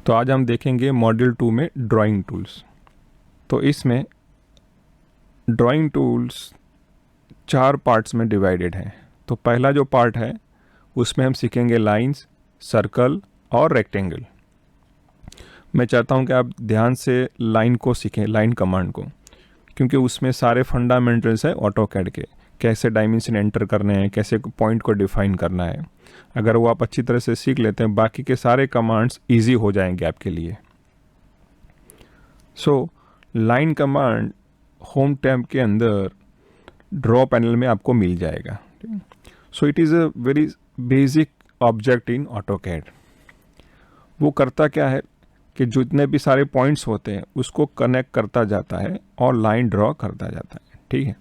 तो आज हम देखेंगे मॉड्यूल 2 में ड्राइंग टूल्स। तो इसमें ड्राइंग टूल्स 4 पार्ट्स में डिवाइडेड हैं। तो पहला जो पार्ट है उसमें हम सीखेंगे लाइंस, सर्कल और रेक्टेंगल। मैं चाहता हूं कि आप ध्यान से लाइन को सीखें, लाइन कमांड को, क्योंकि उसमें सारे फंडामेंटल्स है ऑटोकैड के, कैसे डायमेंशन एंटर करने हैं, कैसे पॉइंट को डिफाइन करना है। अगर वो आप अच्छी तरह से सीख लेते हैं, बाकी के सारे कमांड्स इजी हो जाएंगे आपके लिए। So line command home tab के अंदर ड्रॉ पैनल में आपको मिल जाएगा। सो it is a very basic object in AutoCAD. वो करता क्या है कि जितने भी सारे पॉइंट्स होते हैं उसको कनेक्ट करता जाता है और लाइन ड्रॉ करता जाता है। ठीक है।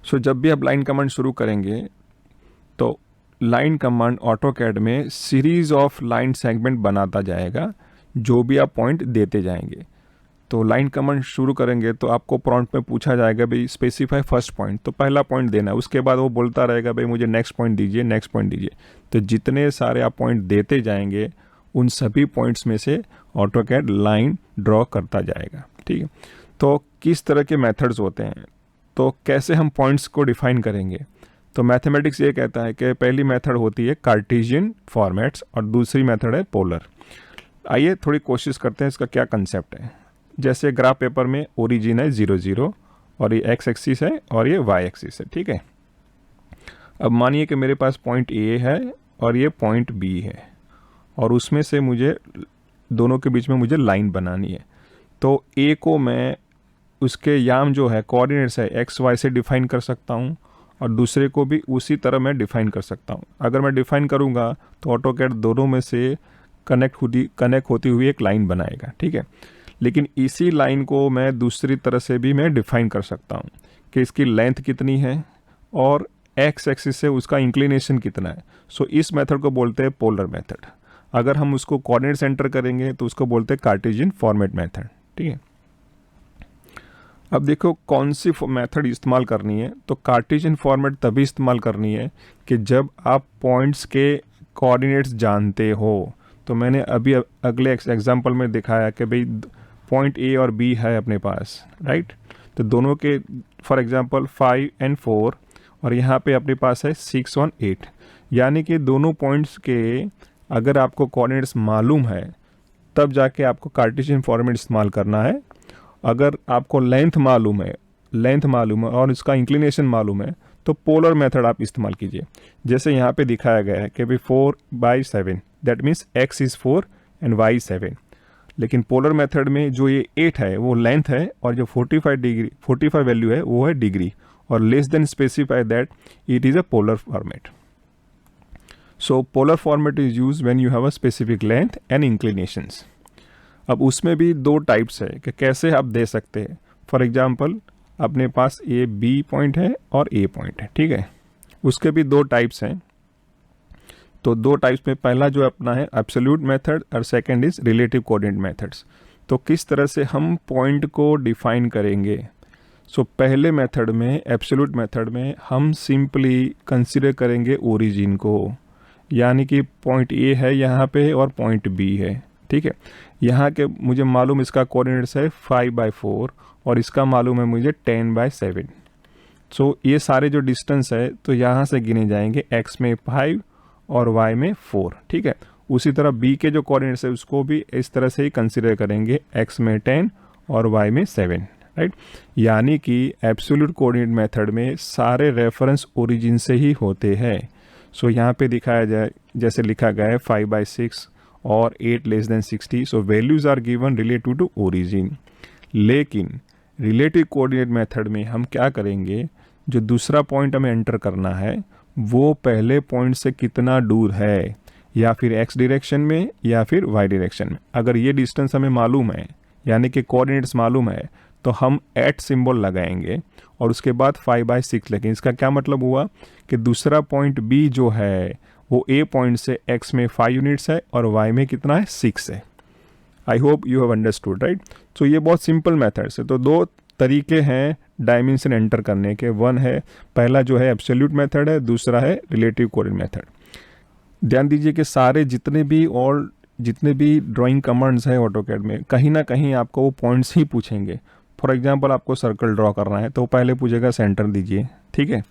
सो जब भी आप लाइन कमांड शुरू करेंगे तो लाइन कमांड ऑटोकैड में सीरीज ऑफ लाइन सेगमेंट बनाता जाएगा, जो भी आप पॉइंट देते जाएंगे। तो लाइन कमांड शुरू करेंगे तो आपको प्रॉम्प्ट में पूछा जाएगा भाई स्पेसिफाई फर्स्ट पॉइंट, तो पहला पॉइंट देना है। उसके बाद वो बोलता रहेगा भाई मुझे नेक्स्ट पॉइंट दीजिए, नेक्स्ट पॉइंट दीजिए। तो जितने सारे आप पॉइंट देते जाएंगे उन सभी पॉइंट्स में से ऑटोकैड लाइन ड्रॉ करता जाएगा। ठीक है। तो किस तरह के मेथड्स होते हैं, तो कैसे हम पॉइंट्स को डिफाइन करेंगे। तो मैथमेटिक्स ये कहता है कि पहली मेथड होती है कार्टेशियन फॉर्मेट्स और दूसरी मेथड है पोलर। आइए थोड़ी कोशिश करते हैं इसका क्या कंसेप्ट है। जैसे ग्राफ पेपर में ओरिजिन है 0 0 और ये एक्स एक्सिस है और ये वाई एक्सिस है। ठीक है। अब मानिए कि मेरे पास पॉइंट ए है और ये पॉइंट बी है और उसमें से मुझे दोनों के बीच में मुझे लाइन बनानी है। तो ए को मैं उसके याम जो है कोऑर्डिनेट्स है एक्स वाई से डिफाइन कर सकता हूँ और दूसरे को भी उसी तरह मैं डिफाइन कर सकता हूँ। अगर मैं डिफाइन करूँगा तो ऑटोकैड दोनों में से कनेक्ट होती हुई एक लाइन बनाएगा। ठीक है। लेकिन इसी लाइन को मैं दूसरी तरह से भी मैं डिफाइन कर सकता हूँ कि इसकी लेंथ कितनी है और एक्स एक्सिस से उसका इंक्लिनेशन कितना है। सो इस मेथड को बोलते हैं पोलर मेथड। अगर हम उसको कोऑर्डिनेट्स एंटर करेंगे तो उसको बोलते हैं कार्टेशियन फॉर्मेट मेथड। ठीक है। अब देखो कौन सी मेथड इस्तेमाल करनी है। तो कार्टेशियन फॉर्मेट तभी इस्तेमाल करनी है कि जब आप पॉइंट्स के कोऑर्डिनेट्स जानते हो। तो मैंने अभी अगले एग्जांपल में दिखाया कि भाई पॉइंट ए और बी है अपने पास, राइट। तो दोनों के फॉर एग्जांपल 5 और 4 और यहाँ पे अपने पास है 6 और 8, यानी कि दोनों पॉइंट्स के अगर आपको कोऑर्डिनेट्स मालूम है तब जाके आपको कार्टेशियन फॉर्मेट इस्तेमाल करना है। अगर आपको लेंथ मालूम है और इसका इंक्लिनेशन मालूम है तो पोलर मेथड आप इस्तेमाल कीजिए। जैसे यहाँ पे दिखाया गया है कि भाई 4/7, that means x is 4 and y 7। लेकिन पोलर मेथड में जो ये 8 है वो लेंथ है और जो 45 वैल्यू है वो है डिग्री, और less than specify that it is a polar format. So polar format is use when you have a specific length and inclinations. अब उसमें भी 2 टाइप्स है कि कैसे आप दे सकते हैं। फॉर एग्जांपल अपने पास ए बी पॉइंट है और ए पॉइंट है। ठीक है। उसके भी 2 टाइप्स हैं। तो 2 टाइप्स में पहला जो अपना है एब्सोल्यूट मेथड और second is relative coordinate methods. तो किस तरह से हम पॉइंट को डिफाइन करेंगे। सो पहले मेथड में एब्सोल्यूट मेथड में हम सिंपली कंसीडर करेंगे ओरिजिन को, यानी कि पॉइंट ए है यहाँ पे और पॉइंट बी है। ठीक है। यहाँ के मुझे मालूम इसका कोऑर्डिनेट्स है 5/4 और इसका मालूम है मुझे 10/7। सो ये सारे जो डिस्टेंस है तो यहाँ से गिने जाएंगे, x में 5 और y में 4। ठीक है। उसी तरह b के जो कोऑर्डिनेट्स है उसको भी इस तरह से ही कंसीडर करेंगे, x में 10 और y में 7, राइट। यानी कि एब्सोल्यूट कोऑर्डिनेट मेथड में सारे रेफरेंस ओरिजिन से ही होते हैं। सो यहाँ पे दिखाया जाए जैसे लिखा गया है 5/6 और 8 less than 60। So values are given relative to origin. लेकिन रिलेटिव कोऑर्डिनेट मेथड में हम क्या करेंगे, जो दूसरा पॉइंट हमें एंटर करना है वो पहले पॉइंट से कितना दूर है, या फिर x डायरेक्शन में या फिर y डायरेक्शन में। अगर ये डिस्टेंस हमें मालूम है यानी कि कोऑर्डिनेट्स मालूम है तो हम एट सिंबल लगाएंगे और उसके बाद 5/6 लिखेंगे। इसका क्या मतलब हुआ कि दूसरा पॉइंट B जो है वो A पॉइंट से x में 5 यूनिट्स है और y में कितना है 6 है। I hope you have understood, right. तो ये बहुत सिंपल मेथड्स है। तो 2 तरीके हैं डायमेंशन एंटर करने के। वन है पहला जो है एब्सोल्यूट मेथड है, दूसरा है रिलेटिव कोऑर्डिनेट मेथड। ध्यान दीजिए कि सारे जितने भी और जितने भी ड्राइंग कमांड्स है ऑटोकैड में कहीं ना कहीं आपको वो पॉइंट्स ही पूछेंगे। फॉर एग्जांपल आपको सर्कल ड्रॉ करना है तो पहले पूछेगा सेंटर दीजिए, ठीक है।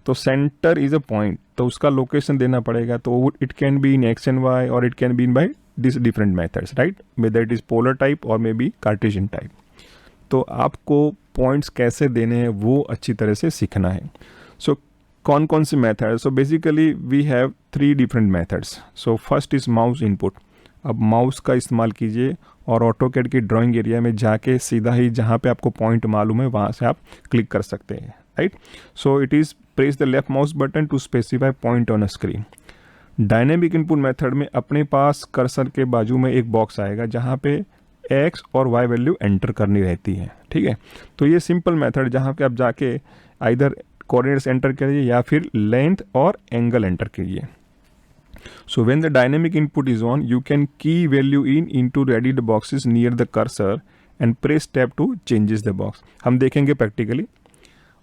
तो सेंटर इज़ अ पॉइंट, तो उसका लोकेशन देना पड़ेगा। तो it can be in X and Y और it can be in by this different methods, right, whether it is polar type और मे बी कार्टेशियन टाइप। तो आपको पॉइंट्स कैसे देने हैं वो अच्छी तरह से सीखना है। सो कौन कौन सी method, so basically we have 3 different methods. So first is mouse input. अब माउस का इस्तेमाल कीजिए और ऑटोकैड की ड्राइंग एरिया में जाके सीधा ही जहाँ पे आपको पॉइंट मालूम है वहाँ से आप क्लिक कर सकते हैं, right. So it is press the left mouse button to specify point on a screen. Dynamic input method में अपने पास कर्सर के बाजू में एक बॉक्स आएगा जहाँ पे एक्स और वाई वैल्यू एंटर करनी रहती है, ठीक है। तो ये सिंपल मेथड जहाँ पे आप जाके आइदर कोऑर्डिनेट्स एंटर करिए या फिर लेंथ और एंगल एंटर कीजिए। So when the dynamic input is on, you can key value into ready the boxes near the cursor and press tab to changes the box. हम देखेंगे practically.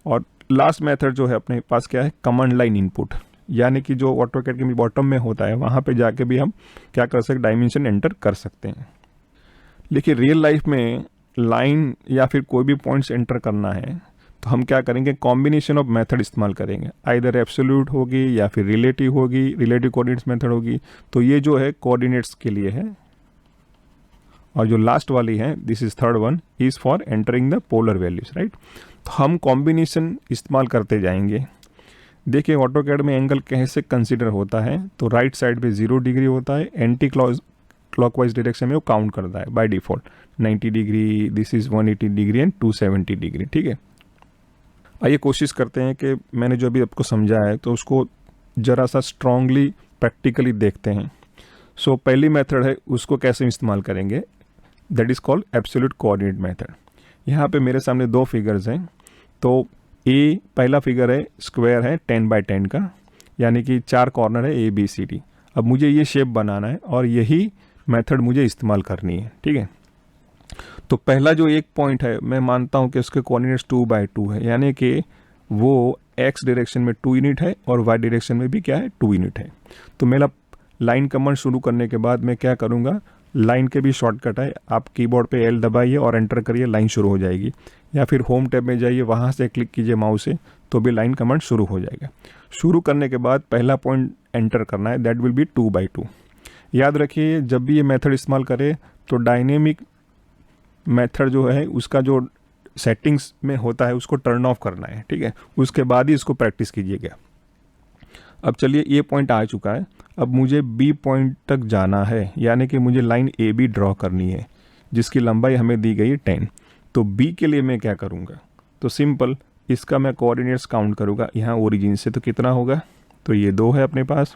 और last method जो है अपने पास क्या है, कमांड लाइन इनपुट, यानी कि जो ऑटोकैड के बॉटम में होता है वहाँ पे जाके भी हम क्या कर सकते, डायमेंशन एंटर कर सकते हैं। लेकिन रियल लाइफ में लाइन या फिर कोई भी पॉइंट्स एंटर करना है तो हम क्या करेंगे, कॉम्बिनेशन ऑफ मेथड इस्तेमाल करेंगे। आइदर एब्सोल्यूट होगी या फिर रिलेटिव होगी, रिलेटिव कोऑर्डिनेट्स मेथड होगी। तो ये जो है कोऑर्डिनेट्स के लिए है, और जो लास्ट वाली है this is third one is for entering the polar values, right. तो हम कॉम्बिनेशन इस्तेमाल करते जाएंगे। देखिए ऑटोकैड में एंगल कैसे कंसिडर होता है, तो राइट साइड पे 0 डिग्री होता है, एंटी क्लॉकवाइज डायरेक्शन में वो काउंट करता है by default 90 degree, this is 180 degree and 270 degree, ठीक है। आइए कोशिश करते हैं कि मैंने जो अभी आपको समझाया है तो उसको ज़रा सा स्ट्रांगली प्रैक्टिकली देखते हैं। सो पहली मेथड है उसको कैसे इस्तेमाल करेंगे, that is called absolute coordinate method. यहाँ पे मेरे सामने 2 फिगर्स हैं। तो ए पहला फिगर है, स्क्वायर है 10 बाई 10 का, यानी कि 4 कॉर्नर है ए बी सी डी। अब मुझे ये शेप बनाना है और यही मेथड मुझे इस्तेमाल करनी है, ठीक है। तो पहला जो एक पॉइंट है मैं मानता हूं कि उसके कोऑर्डिनेट्स 2/2 है, यानी कि वो एक्स डायरेक्शन में 2 यूनिट है और वाई डायरेक्शन में भी क्या है 2 यूनिट है। तो मेरा लाइन कमांड शुरू करने के बाद मैं क्या करूंगा, लाइन के भी शॉर्टकट है, आप कीबोर्ड पे एल दबाइए और एंटर करिए, लाइन शुरू हो जाएगी। या फिर होम टैब में जाइए, वहाँ से क्लिक कीजिए माउस से, तो भी लाइन कमांड शुरू हो जाएगा। शुरू करने के बाद पहला पॉइंट एंटर करना है, दैट विल बी 2/2। याद रखिए जब भी ये मेथड इस्तेमाल करें तो डायनेमिक मेथड जो है उसका जो सेटिंग्स में होता है उसको टर्न ऑफ करना है, ठीक है। उसके बाद ही इसको प्रैक्टिस कीजिएगा। अब चलिए ये पॉइंट आ चुका है, अब मुझे बी पॉइंट तक जाना है, यानी कि मुझे लाइन ए बी ड्रॉ करनी है जिसकी लंबाई हमें दी गई है 10। तो बी के लिए मैं क्या करूँगा, तो सिंपल इसका मैं कोऑर्डिनेट्स काउंट करूँगा यहाँ ओरिजिन से, तो कितना होगा, तो ये 2 है अपने पास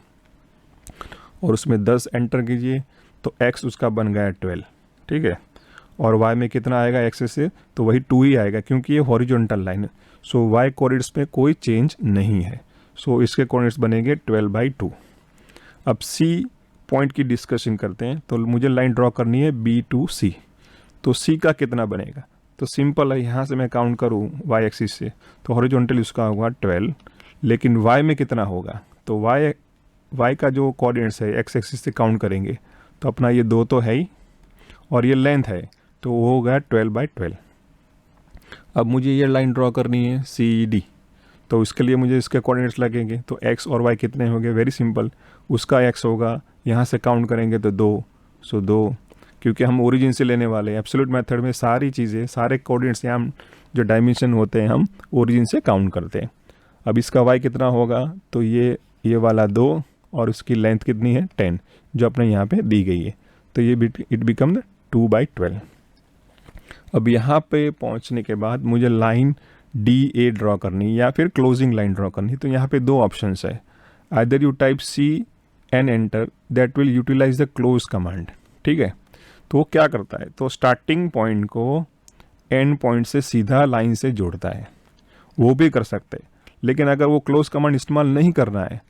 और उसमें 10 एंटर कीजिए, तो एक्स उसका बन गया 12, ठीक है। और y में कितना आएगा एक्सेस से, तो वही 2 ही आएगा क्योंकि ये हॉरिजॉन्टल लाइन है। सो y कोऑर्डिनेट्स में कोई चेंज नहीं है, सो इसके कोऑर्डिनेट्स बनेंगे 12/2। अब c पॉइंट की डिस्कशन करते हैं। तो मुझे लाइन ड्रॉ करनी है B to C, तो c का कितना बनेगा, तो सिंपल है, यहाँ से मैं काउंट करूँ y एक्सिस से तो हॉरिजॉन्टल उसका होगा 12, लेकिन y में कितना होगा, तो y का जो कोऑर्डिनेट्स है x एक्सिस से काउंट करेंगे तो अपना ये 2 तो है ही और ये लेंथ है तो वो होगा 12/12। अब मुझे ये लाइन ड्रॉ करनी है CD, तो इसके लिए मुझे इसके कोऑर्डिनेट्स लगेंगे, तो x और y कितने होंगे, वेरी सिंपल, उसका x होगा, यहाँ से काउंट करेंगे तो 2, सो 2, क्योंकि हम ओरिजिन से लेने वाले हैं। एब्सोल्यूट मेथड में सारी चीज़ें, सारे कोऑर्डिनेट्स यहाँ जो डायमेंशन होते हैं हम ओरिजिन से काउंट करते हैं। अब इसका y कितना होगा, तो ये वाला 2 और उसकी लेंथ कितनी है 10 जो अपने यहाँ पे दी गई है, तो ये इट बिकम 2/12। अब यहाँ पे पहुँचने के बाद मुझे लाइन DA ड्रॉ करनी या फिर क्लोजिंग लाइन ड्रॉ करनी, तो यहाँ पे 2 ऑप्शंस है, either you type C and enter, that will utilize the close command, ठीक है। तो वो क्या करता है, तो स्टार्टिंग पॉइंट को एंड पॉइंट से सीधा लाइन से जोड़ता है, वो भी कर सकते हैं। लेकिन अगर वो क्लोज कमांड इस्तेमाल नहीं करना है,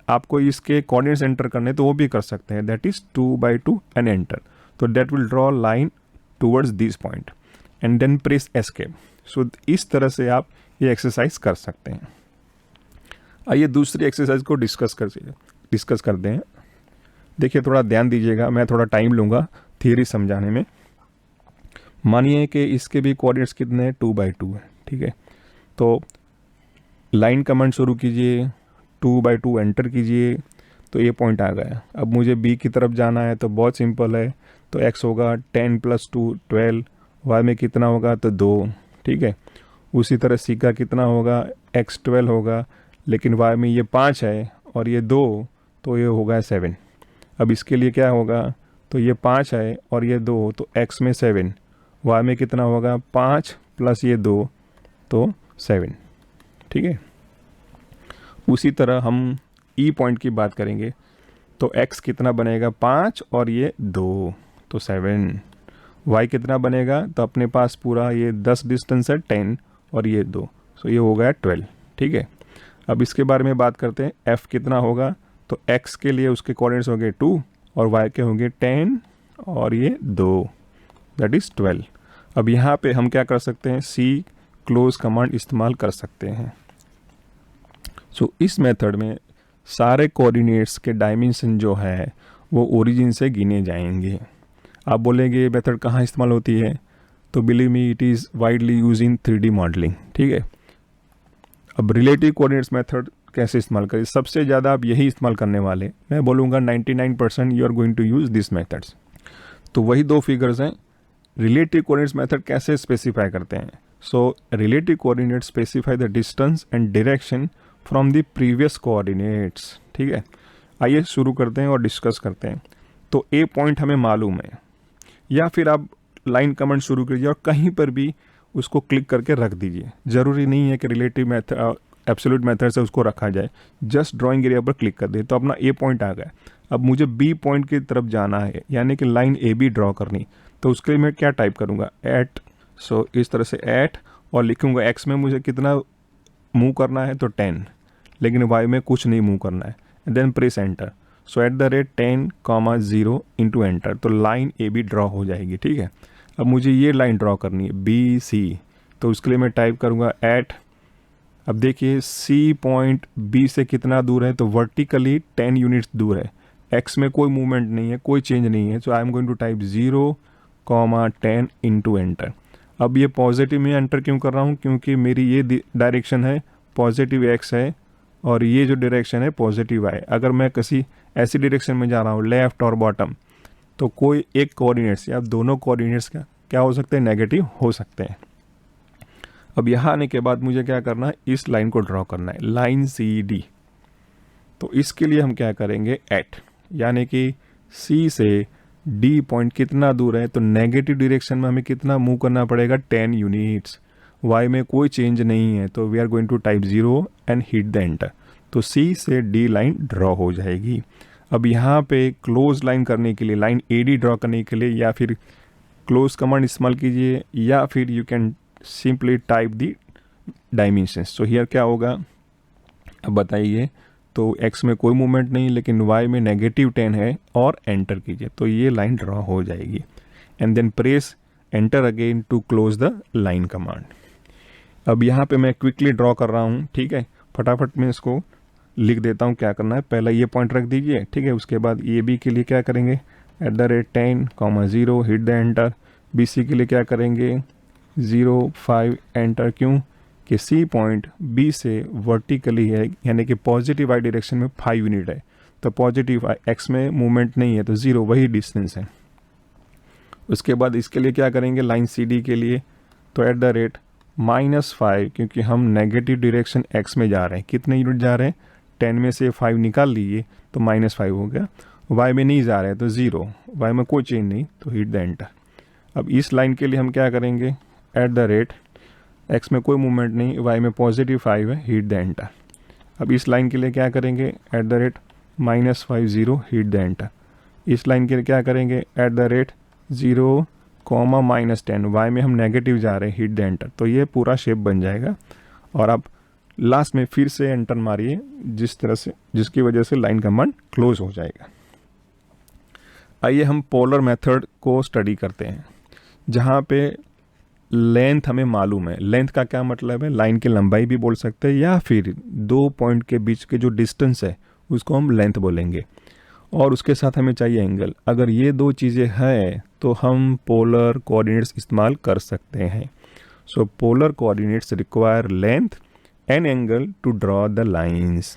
आपको इसके कोऑर्डिनेट्स एंटर करने, तो वो भी कर सकते हैं, दैट इज 2/2 एंड एंटर। तो that will draw line towards this point and then press escape. So इस तरह से आप ये एक्सरसाइज कर सकते हैं। आइए दूसरी एक्सरसाइज को डिस्कस करते हैं। देखिए थोड़ा ध्यान दीजिएगा, मैं थोड़ा टाइम लूँगा थियरी समझाने में। मानिए कि इसके भी कोऑर्डिनेट्स कितने हैं, 2/2 है, ठीक है। तो लाइन कमांड शुरू कीजिए, 2/2 एंटर कीजिए, तो ये पॉइंट आ गया। अब मुझे बी की तरफ जाना है तो बहुत सिंपल है, तो x होगा 10 + 2 12, y में कितना होगा तो 2, ठीक है। उसी तरह सी का कितना होगा, x 12 होगा, लेकिन y में ये 5 है और ये 2, तो ये होगा 7। अब इसके लिए क्या होगा, तो ये 5 है और ये 2, तो x में 7, y में कितना होगा 5 + ये 2, तो 7, ठीक है। उसी तरह हम ई पॉइंट की बात करेंगे, तो x कितना बनेगा 5 और ये 2, तो 7। y कितना बनेगा, तो अपने पास पूरा ये 10 डिस्टेंस है 10 और ये 2, सो ये हो गया 12, ठीक है। अब इसके बारे में बात करते हैं, f कितना होगा, तो x के लिए उसके कोऑर्डिनेट्स होंगे 2 और y के होंगे 10 और ये 2, दैट इज़ 12। अब यहाँ पे हम क्या कर सकते हैं, सी क्लोज कमांड इस्तेमाल कर सकते हैं। सो इस मेथड में सारे कोऑर्डिनेट्स के डायमेंशन जो है वो ओरिजिन से गिने जाएंगे। आप बोलेंगे ये मेथड कहाँ इस्तेमाल होती है, तो believe me it is widely use in 3D modelling, ठीक है। अब रिलेटिव कोऑर्डिनेट्स मेथड कैसे इस्तेमाल करें, सबसे ज़्यादा आप यही इस्तेमाल करने वाले, मैं बोलूँगा 99% you are going to use this methods. तो वही दो फिगर्स हैं। रिलेटिव कोऑर्डिनेट्स मेथड कैसे स्पेसिफाई करते हैं, so relative coordinates specify the distance and direction from the previous coordinates, ठीक है। आइए शुरू करते हैं और डिस्कस करते हैं। तो ए पॉइंट हमें मालूम है, या फिर आप लाइन कमांड शुरू कीजिए और कहीं पर भी उसको क्लिक करके रख दीजिए। ज़रूरी नहीं है कि रिलेटिव मेथड एब्सोल्यूट मेथड से उसको रखा जाए, जस्ट ड्राइंग एरिया पर क्लिक कर दे तो अपना ए पॉइंट आ गया। अब मुझे बी पॉइंट की तरफ जाना है, यानी कि लाइन ए बी ड्रॉ करनी, तो उसके लिए मैं क्या टाइप करूँगा, एट, सो इस तरह से एट, और लिखूँगा एक्स में मुझे कितना मूव करना है तो 10, लेकिन वाई में कुछ नहीं मूव करना है, देन प्रेस एंटर। सो @10, 0 इंटू एंटर, तो लाइन ए बी ड्रॉ हो जाएगी, ठीक है। अब मुझे ये लाइन ड्रॉ करनी है बी सी, तो उसके लिए मैं टाइप करूँगा एट, अब देखिए सी पॉइंट बी से कितना दूर है, तो वर्टिकली 10 यूनिट्स दूर है, एक्स में कोई मूवमेंट नहीं है, कोई चेंज नहीं है, so I am going to type 0, 10 into enter. अब ये पॉजिटिव में एंटर क्यों कर रहा हूँ, क्योंकि मेरी ये डायरेक्शन है पॉजिटिव एक्स है और ये जो डायरेक्शन है पॉजिटिव वाई। अगर मैं किसी ऐसी डायरेक्शन में जा रहा हूँ लेफ़्ट और बॉटम, तो कोई एक कोऑर्डिनेट्स या दोनों कोऑर्डिनेट्स का क्या हो सकते हैं, नेगेटिव हो सकते हैं। अब यहाँ आने के बाद मुझे क्या करना है, इस लाइन को ड्रॉ करना है, लाइन सी डी। तो इसके लिए हम क्या करेंगे, एट, यानी कि सी से डी पॉइंट कितना दूर है, तो नेगेटिव डायरेक्शन में हमें कितना मूव करना पड़ेगा, 10 यूनिट्स। वाई में कोई चेंज नहीं है, तो we are going to type 0 and hit the enter, तो सी से डी लाइन ड्रॉ हो जाएगी। अब यहाँ पे क्लोज लाइन करने के लिए, लाइन ए डी ड्रॉ करने के लिए, या फिर क्लोज कमांड इस्तेमाल कीजिए, या फिर you can simply type the dimensions. So here क्या होगा, अब बताइए, तो x में कोई मूवमेंट नहीं, लेकिन y में -10 है, और एंटर कीजिए, तो ये लाइन ड्रॉ हो जाएगी। And then press enter again to close the line command. अब यहाँ पे मैं क्विकली ड्रॉ कर रहा हूँ, ठीक है, फटाफट मैं इसको लिख देता हूँ क्या करना है। पहला ये पॉइंट रख दीजिए, ठीक है, उसके बाद ए बी के लिए क्या करेंगे, @10, 0 hit the enter. B C के लिए क्या करेंगे, 0 5 एंटर, क्यों कि सी पॉइंट बी से वर्टिकली है, यानी कि पॉजिटिव वाई डायरेक्शन में 5 यूनिट है, तो पॉजिटिव एक्स में मूवमेंट नहीं है, तो 0 वही डिस्टेंस है। उसके बाद इसके लिए क्या करेंगे, लाइन सी डी के लिए, तो @-5, क्योंकि हम नेगेटिव डायरेक्शन एक्स में जा रहे हैं, कितने यूनिट जा रहे हैं, 10 में से 5 निकाल लीजिए, तो -5 हो गया। वाई में नहीं जा रहे हैं, तो 0, वाई में कोई चेंज नहीं, तो हिट द एंटर। अब इस लाइन के लिए हम क्या करेंगे, एक्स में कोई मूवमेंट नहीं, वाई में +5 है, हिट द एंटर। अब इस लाइन के लिए क्या करेंगे, @-5 हिट द एंटर। इस लाइन के लिए क्या करेंगे, @0, -10, वाई में हम नेगेटिव जा रहे हैं, हिट द एंटर, तो ये पूरा शेप बन जाएगा। और आप लास्ट में फिर से एंटर मारिए, जिस तरह से, जिसकी वजह से लाइन कमांड क्लोज हो जाएगा। आइए हम पोलर मेथड को स्टडी करते हैं, जहाँ पे लेंथ हमें मालूम है। लेंथ का क्या मतलब है, लाइन की लंबाई भी बोल सकते हैं, या फिर दो पॉइंट के बीच के जो डिस्टेंस है उसको हम लेंथ बोलेंगे। और उसके साथ हमें चाहिए एंगल। अगर ये दो चीज़ें हैं तो हम पोलर कोऑर्डिनेट्स इस्तेमाल कर सकते हैं। So polar coordinates require length and angle to draw the lines.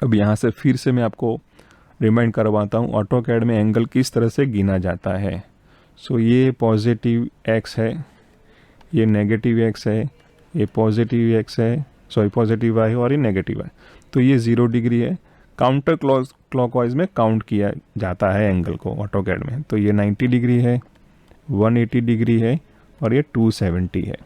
अब यहाँ से फिर से मैं आपको रिमाइंड करवाता हूँ ऑटोकैड में एंगल किस तरह से गिना जाता है। सो ये पॉजिटिव एक्स है, ये नेगेटिव एक्स है, ये पॉजिटिव एक्स है, सॉरी पॉजिटिव वाई है और ये नेगेटिव है। तो ये 0 डिग्री है। काउंटर क्लॉकवाइज में काउंट किया जाता है एंगल को ऑटोकैड में। तो ये 90 डिग्री है, 180 डिग्री है और ये 270 है।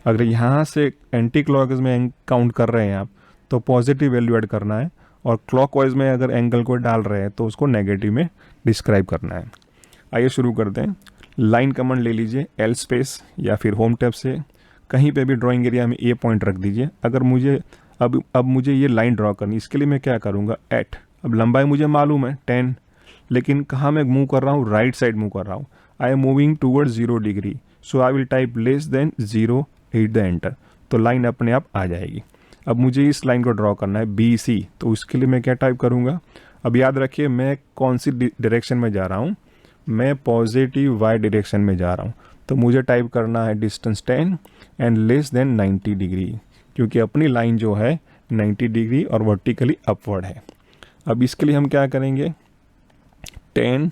अगर यहाँ से एंटी क्लॉकवाइज में काउंट कर रहे हैं आप तो पॉजिटिव वैल्यू ऐड करना है, और क्लॉकवाइज में अगर एंगल को डाल रहे हैं तो उसको नेगेटिव में डिस्क्राइब करना है। आइए शुरू करते हैं। लाइन कमांड ले लीजिए, एल स्पेस या फिर होम टैब से कहीं पे भी ड्राइंग एरिया में ए पॉइंट रख दीजिए। अगर मुझे अब मुझे ये लाइन ड्रॉ करनी, इसके लिए मैं क्या करूँगा, एट। अब लंबाई मुझे मालूम है 10, लेकिन कहाँ मैं मूव कर रहा हूँ, राइट साइड मूव कर रहा हूँ। आई am moving towards 0 degree, so I will type less than 0, hit the enter, तो लाइन अपने आप आ जाएगी। अब मुझे इस लाइन को ड्रॉ करना है बी सी, तो उसके लिए मैं क्या टाइप करूँगा। अब याद रखिए मैं कौन सी डायरेक्शन में जा रहा हूँ, मैं पॉजिटिव वाई डायरेक्शन में जा रहा हूँ। तो मुझे टाइप करना है distance 10 and less than 90 degree, क्योंकि अपनी लाइन जो है 90 डिग्री और वर्टिकली अपवर्ड है। अब इसके लिए हम क्या करेंगे, 10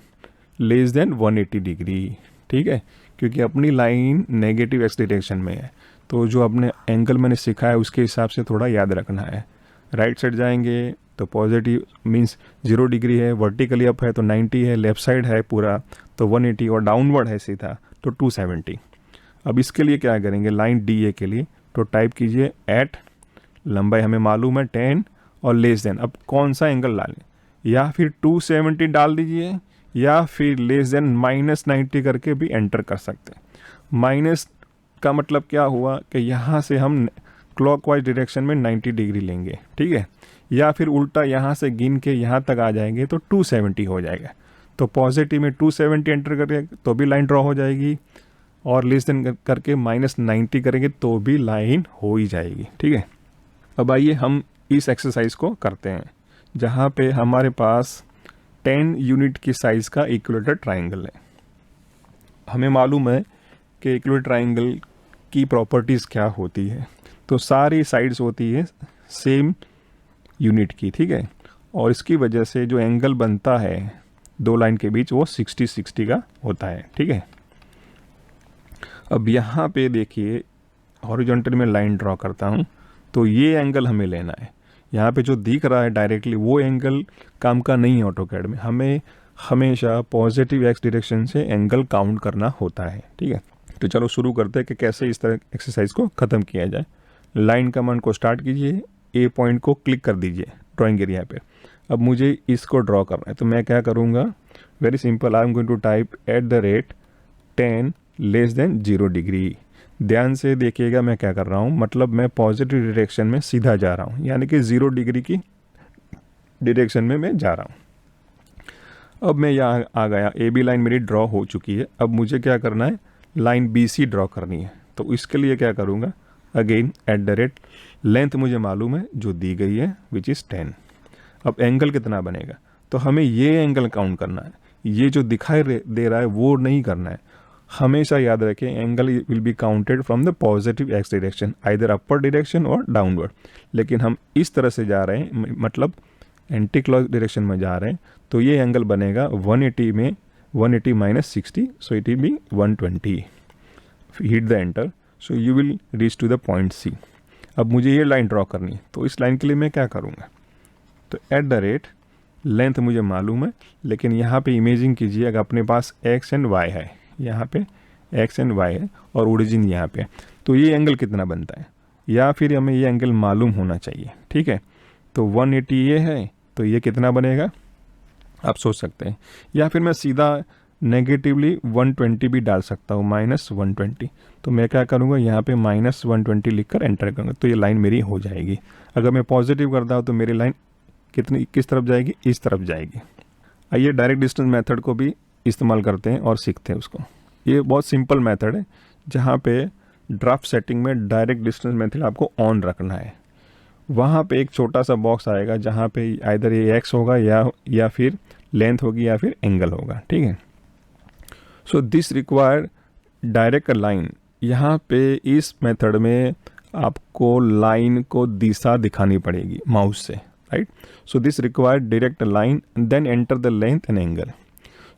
लेस देन 180 डिग्री, ठीक है, क्योंकि अपनी लाइन नेगेटिव एक्स डायरेक्शन में है। तो जो अपने एंगल मैंने सीखा है उसके हिसाब से थोड़ा याद रखना है। राइट साइड जाएंगे तो पॉजिटिव मीन्स 0 डिग्री है, वर्टिकली अप है तो 90 है, लेफ्ट साइड है पूरा तो 180 और डाउनवर्ड है सीधा तो 270। अब इसके लिए क्या करेंगे, लाइन डी ए के लिए तो टाइप कीजिए एट, लंबाई हमें मालूम है 10 और लेस देन। अब कौन सा एंगल डालें, या फिर 270 डाल दीजिए या फिर लेस देन -90 करके भी एंटर कर सकते हैं। माइनस का मतलब क्या हुआ कि यहाँ से हम क्लॉकवाइज डायरेक्शन में 90 डिग्री लेंगे, ठीक है, या फिर उल्टा यहाँ से गिन के यहाँ तक आ जाएंगे तो 270 हो जाएगा। तो पॉजिटिव में 270 एंटर करेंगे तो भी लाइन ड्रॉ हो जाएगी, और लेस देन करके -90 करेंगे तो भी लाइन हो ही जाएगी, ठीक है। अब आइए हम इस एक्सरसाइज को करते हैं, जहाँ पे हमारे पास 10 यूनिट की साइज़ का इक्विलेटर ट्राइंगल है। हमें मालूम है कि इक्विलेटर ट्राइंगल की प्रॉपर्टीज़ क्या होती है, तो सारी साइड्स होती है सेम यूनिट की, ठीक है, और इसकी वजह से जो एंगल बनता है दो लाइन के बीच वो 60-60 का होता है, ठीक है। अब यहाँ पे देखिए हॉरिजॉन्टल में लाइन ड्रॉ करता हूँ तो ये एंगल हमें लेना है। यहाँ पे जो दिख रहा है डायरेक्टली वो एंगल काम का नहीं है ऑटोकैड में, हमें हमेशा पॉजिटिव एक्स डायरेक्शन से एंगल काउंट करना होता है, ठीक है। तो चलो शुरू करते हैं कि कैसे इस तरह एक्सरसाइज को ख़त्म किया जाए। लाइन कमांड को स्टार्ट कीजिए, ए पॉइंट को क्लिक कर दीजिए ड्राइंग एरिया पे। अब मुझे इसको ड्रॉ करना है तो मैं क्या करूँगा, very simple, I am going to type @10 less than 0 degree. ध्यान से देखिएगा मैं क्या कर रहा हूँ, मतलब मैं पॉजिटिव डायरेक्शन में सीधा जा रहा हूँ, यानी कि 0 डिग्री की डायरेक्शन में मैं जा रहा हूँ। अब मैं यहाँ आ गया, ए बी लाइन मेरी ड्रॉ हो चुकी है। अब मुझे क्या करना है, लाइन बी सी ड्रॉ करनी है। तो इसके लिए क्या करूँगा, अगेन लेंथ मुझे मालूम है जो दी गई है विच इज़ 10। अब एंगल कितना बनेगा, तो हमें ये एंगल काउंट करना है, ये जो दिखाई दे रहा है वो नहीं करना है। हमेशा याद रखें angle will be counted from the positive x direction, either upper direction और डाउनवर्ड। लेकिन हम इस तरह से जा रहे हैं, मतलब एंटी क्लॉक डायरेक्शन में जा रहे हैं, तो ये एंगल बनेगा 180 में 180 - 60, so it will be 120। Hit the enter, so you will reach to the point C. अब मुझे ये लाइन ड्रॉ करनी है तो इस लाइन के लिए मैं क्या करूँगा, तो लेंथ मुझे मालूम है, लेकिन यहाँ पे इमेजिंग कीजिए अगर अपने पास एक्स एंड वाई है, यहाँ पे एक्स एंड वाई है और ओरिजिन यहाँ पे, तो ये एंगल कितना बनता है, या फिर हमें ये एंगल मालूम होना चाहिए, ठीक है। तो 180 ये है तो ये कितना बनेगा आप सोच सकते हैं, या फिर मैं सीधा नेगेटिवली 120 भी डाल सकता हूँ, -120। तो मैं क्या करूँगा, यहाँ पे -120 लिखकर एंटर करूँगा तो ये लाइन मेरी हो जाएगी। अगर मैं पॉजिटिव करता हूँ तो मेरी लाइन किस तरफ जाएगी, इस तरफ जाएगी। आइए डायरेक्ट डिस्टेंस मेथड को भी इस्तेमाल करते हैं और सीखते हैं उसको। ये बहुत सिंपल मेथड है, जहाँ पे ड्राफ्ट सेटिंग में डायरेक्ट डिस्टेंस मेथड आपको ऑन रखना है। वहाँ पे एक छोटा सा बॉक्स आएगा जहाँ पे आइदर ये एक्स होगा या फिर लेंथ होगी या फिर एंगल होगा, ठीक है। सो दिस रिक्वायर डायरेक्ट लाइन। यहाँ पे इस मेथड में आपको लाइन को दिशा दिखानी पड़ेगी माउस से, right. So this require direct line, then enter the length and angle.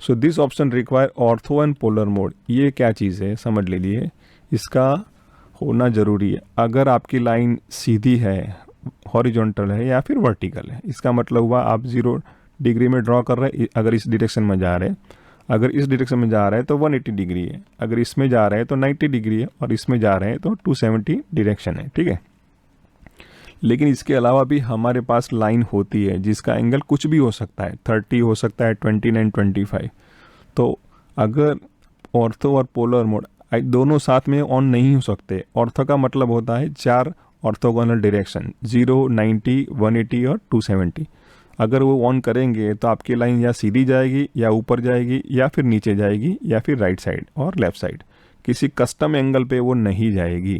So this option require ortho and polar mode. ये क्या चीज़ है समझ लीजिए, इसका होना ज़रूरी है। अगर आपकी लाइन सीधी है, हॉरिजॉन्टल है या फिर वर्टिकल है, इसका मतलब हुआ आप 0 डिग्री में ड्रॉ कर रहे हैं। अगर इस डायरेक्शन में जा रहे हैं, अगर इस डायरेक्शन में जा रहे हैं तो 180 डिग्री है, अगर इसमें जा रहे हैं तो 90 डिग्री है, और इसमें जा रहे हैं तो 270 डायरेक्शन है, ठीक है। लेकिन इसके अलावा भी हमारे पास लाइन होती है जिसका एंगल कुछ भी हो सकता है, 30 हो सकता है, 29, 25। तो अगर ऑर्थो और पोलर मोड दोनों साथ में ऑन नहीं हो सकते। ऑर्थो का मतलब होता है 4 ऑर्थोगोनल डायरेक्शन, 0, 90, 180 और 270। अगर वो ऑन करेंगे तो आपकी लाइन या सीधी जाएगी या ऊपर जाएगी या फिर नीचे जाएगी या फिर राइट साइड और लेफ्ट साइड, किसी कस्टम एंगल पे वो नहीं जाएगी।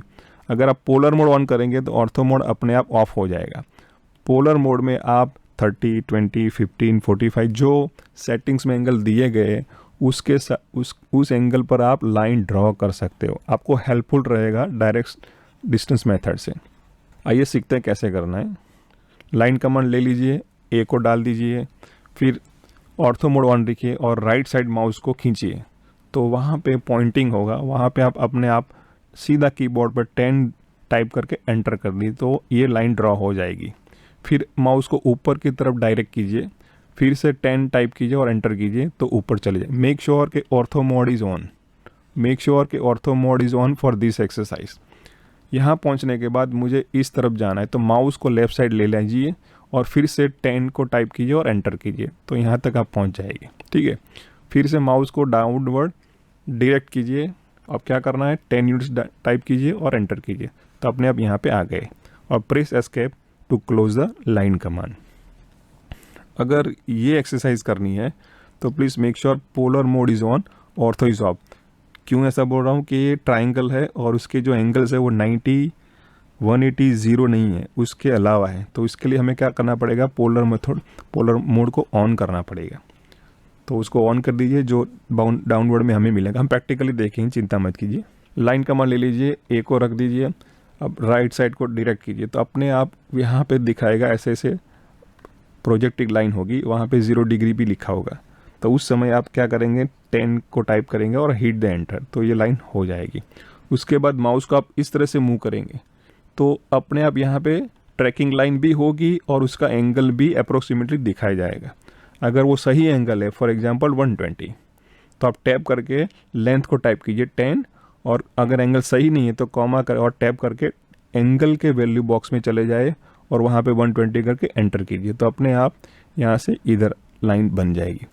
अगर आप पोलर मोड ऑन करेंगे तो ऑर्थो मोड अपने आप ऑफ हो जाएगा। पोलर मोड में आप 30, 20, 15, 45 जो सेटिंग्स में एंगल दिए गए उस एंगल पर आप लाइन ड्रॉ कर सकते हो। आपको हेल्पफुल रहेगा डायरेक्ट डिस्टेंस मेथड से। आइए सीखते हैं कैसे करना है। लाइन कमांड ले लीजिए, ए को डाल दीजिए, फिर ऑर्थो मोड ऑन रखिए और राइट साइड माउस को खींचिए, तो वहाँ पे पॉइंटिंग होगा। वहाँ पे आप अपने आप सीधा कीबोर्ड पर 10 टाइप करके एंटर कर दी तो ये लाइन ड्रॉ हो जाएगी। फिर माउस को ऊपर की तरफ डायरेक्ट कीजिए, फिर से 10 टाइप कीजिए और एंटर कीजिए तो ऊपर चले जाए। मेक श्योर कि ortho mode is on, make sure कि ortho mode is on for this exercise. यहाँ पहुँचने के बाद मुझे इस तरफ जाना है तो माउस को लेफ़्ट साइड ले लीजिए और फिर से 10 को टाइप कीजिए और एंटर कीजिए तो यहाँ तक आप पहुँच जाएंगे, ठीक है। फिर से माउस को डाउनवर्ड डायरेक्ट कीजिए। अब क्या करना है, 10 यूनिट्स टाइप कीजिए और एंटर कीजिए तो अपने आप यहाँ पे आ गए। और press escape to close the line command. अगर ये एक्सरसाइज करनी है तो please make sure polar mode is on, ortho is off. क्यों ऐसा बोल रहा हूँ कि ये ट्राइंगल है और उसके जो एंगल्स है वो 90, 180, 0 नहीं है, उसके अलावा है। तो इसके लिए हमें क्या करना पड़ेगा, पोलर मोड को ऑन करना पड़ेगा। तो उसको ऑन कर दीजिए, जो डाउनवर्ड में हमें मिलेगा। हम प्रैक्टिकली देखेंगे, चिंता मत कीजिए। लाइन कमांड ले लीजिए, ए को रख दीजिए, अब राइट साइड को डायरेक्ट कीजिए तो अपने आप यहाँ पे दिखाएगा ऐसे ऐसे प्रोजेक्टिव लाइन होगी, वहाँ पे 0 डिग्री भी लिखा होगा। तो उस समय आप क्या करेंगे, 10 को टाइप करेंगे और हिट द एंटर तो ये लाइन हो जाएगी। उसके बाद माउस को आप इस तरह से मूव करेंगे तो अपने आप यहाँ पे ट्रैकिंग लाइन भी होगी और उसका एंगल भी अप्रोक्सीमेटली दिखाया जाएगा। अगर वो सही एंगल है, फॉर एग्जांपल 120, तो आप टैप करके लेंथ को टाइप कीजिए 10, और अगर एंगल सही नहीं है तो कॉमा कर और टैप करके एंगल के वैल्यू बॉक्स में चले जाए और वहाँ पे 120 करके एंटर कीजिए तो अपने आप यहाँ से इधर लाइन बन जाएगी।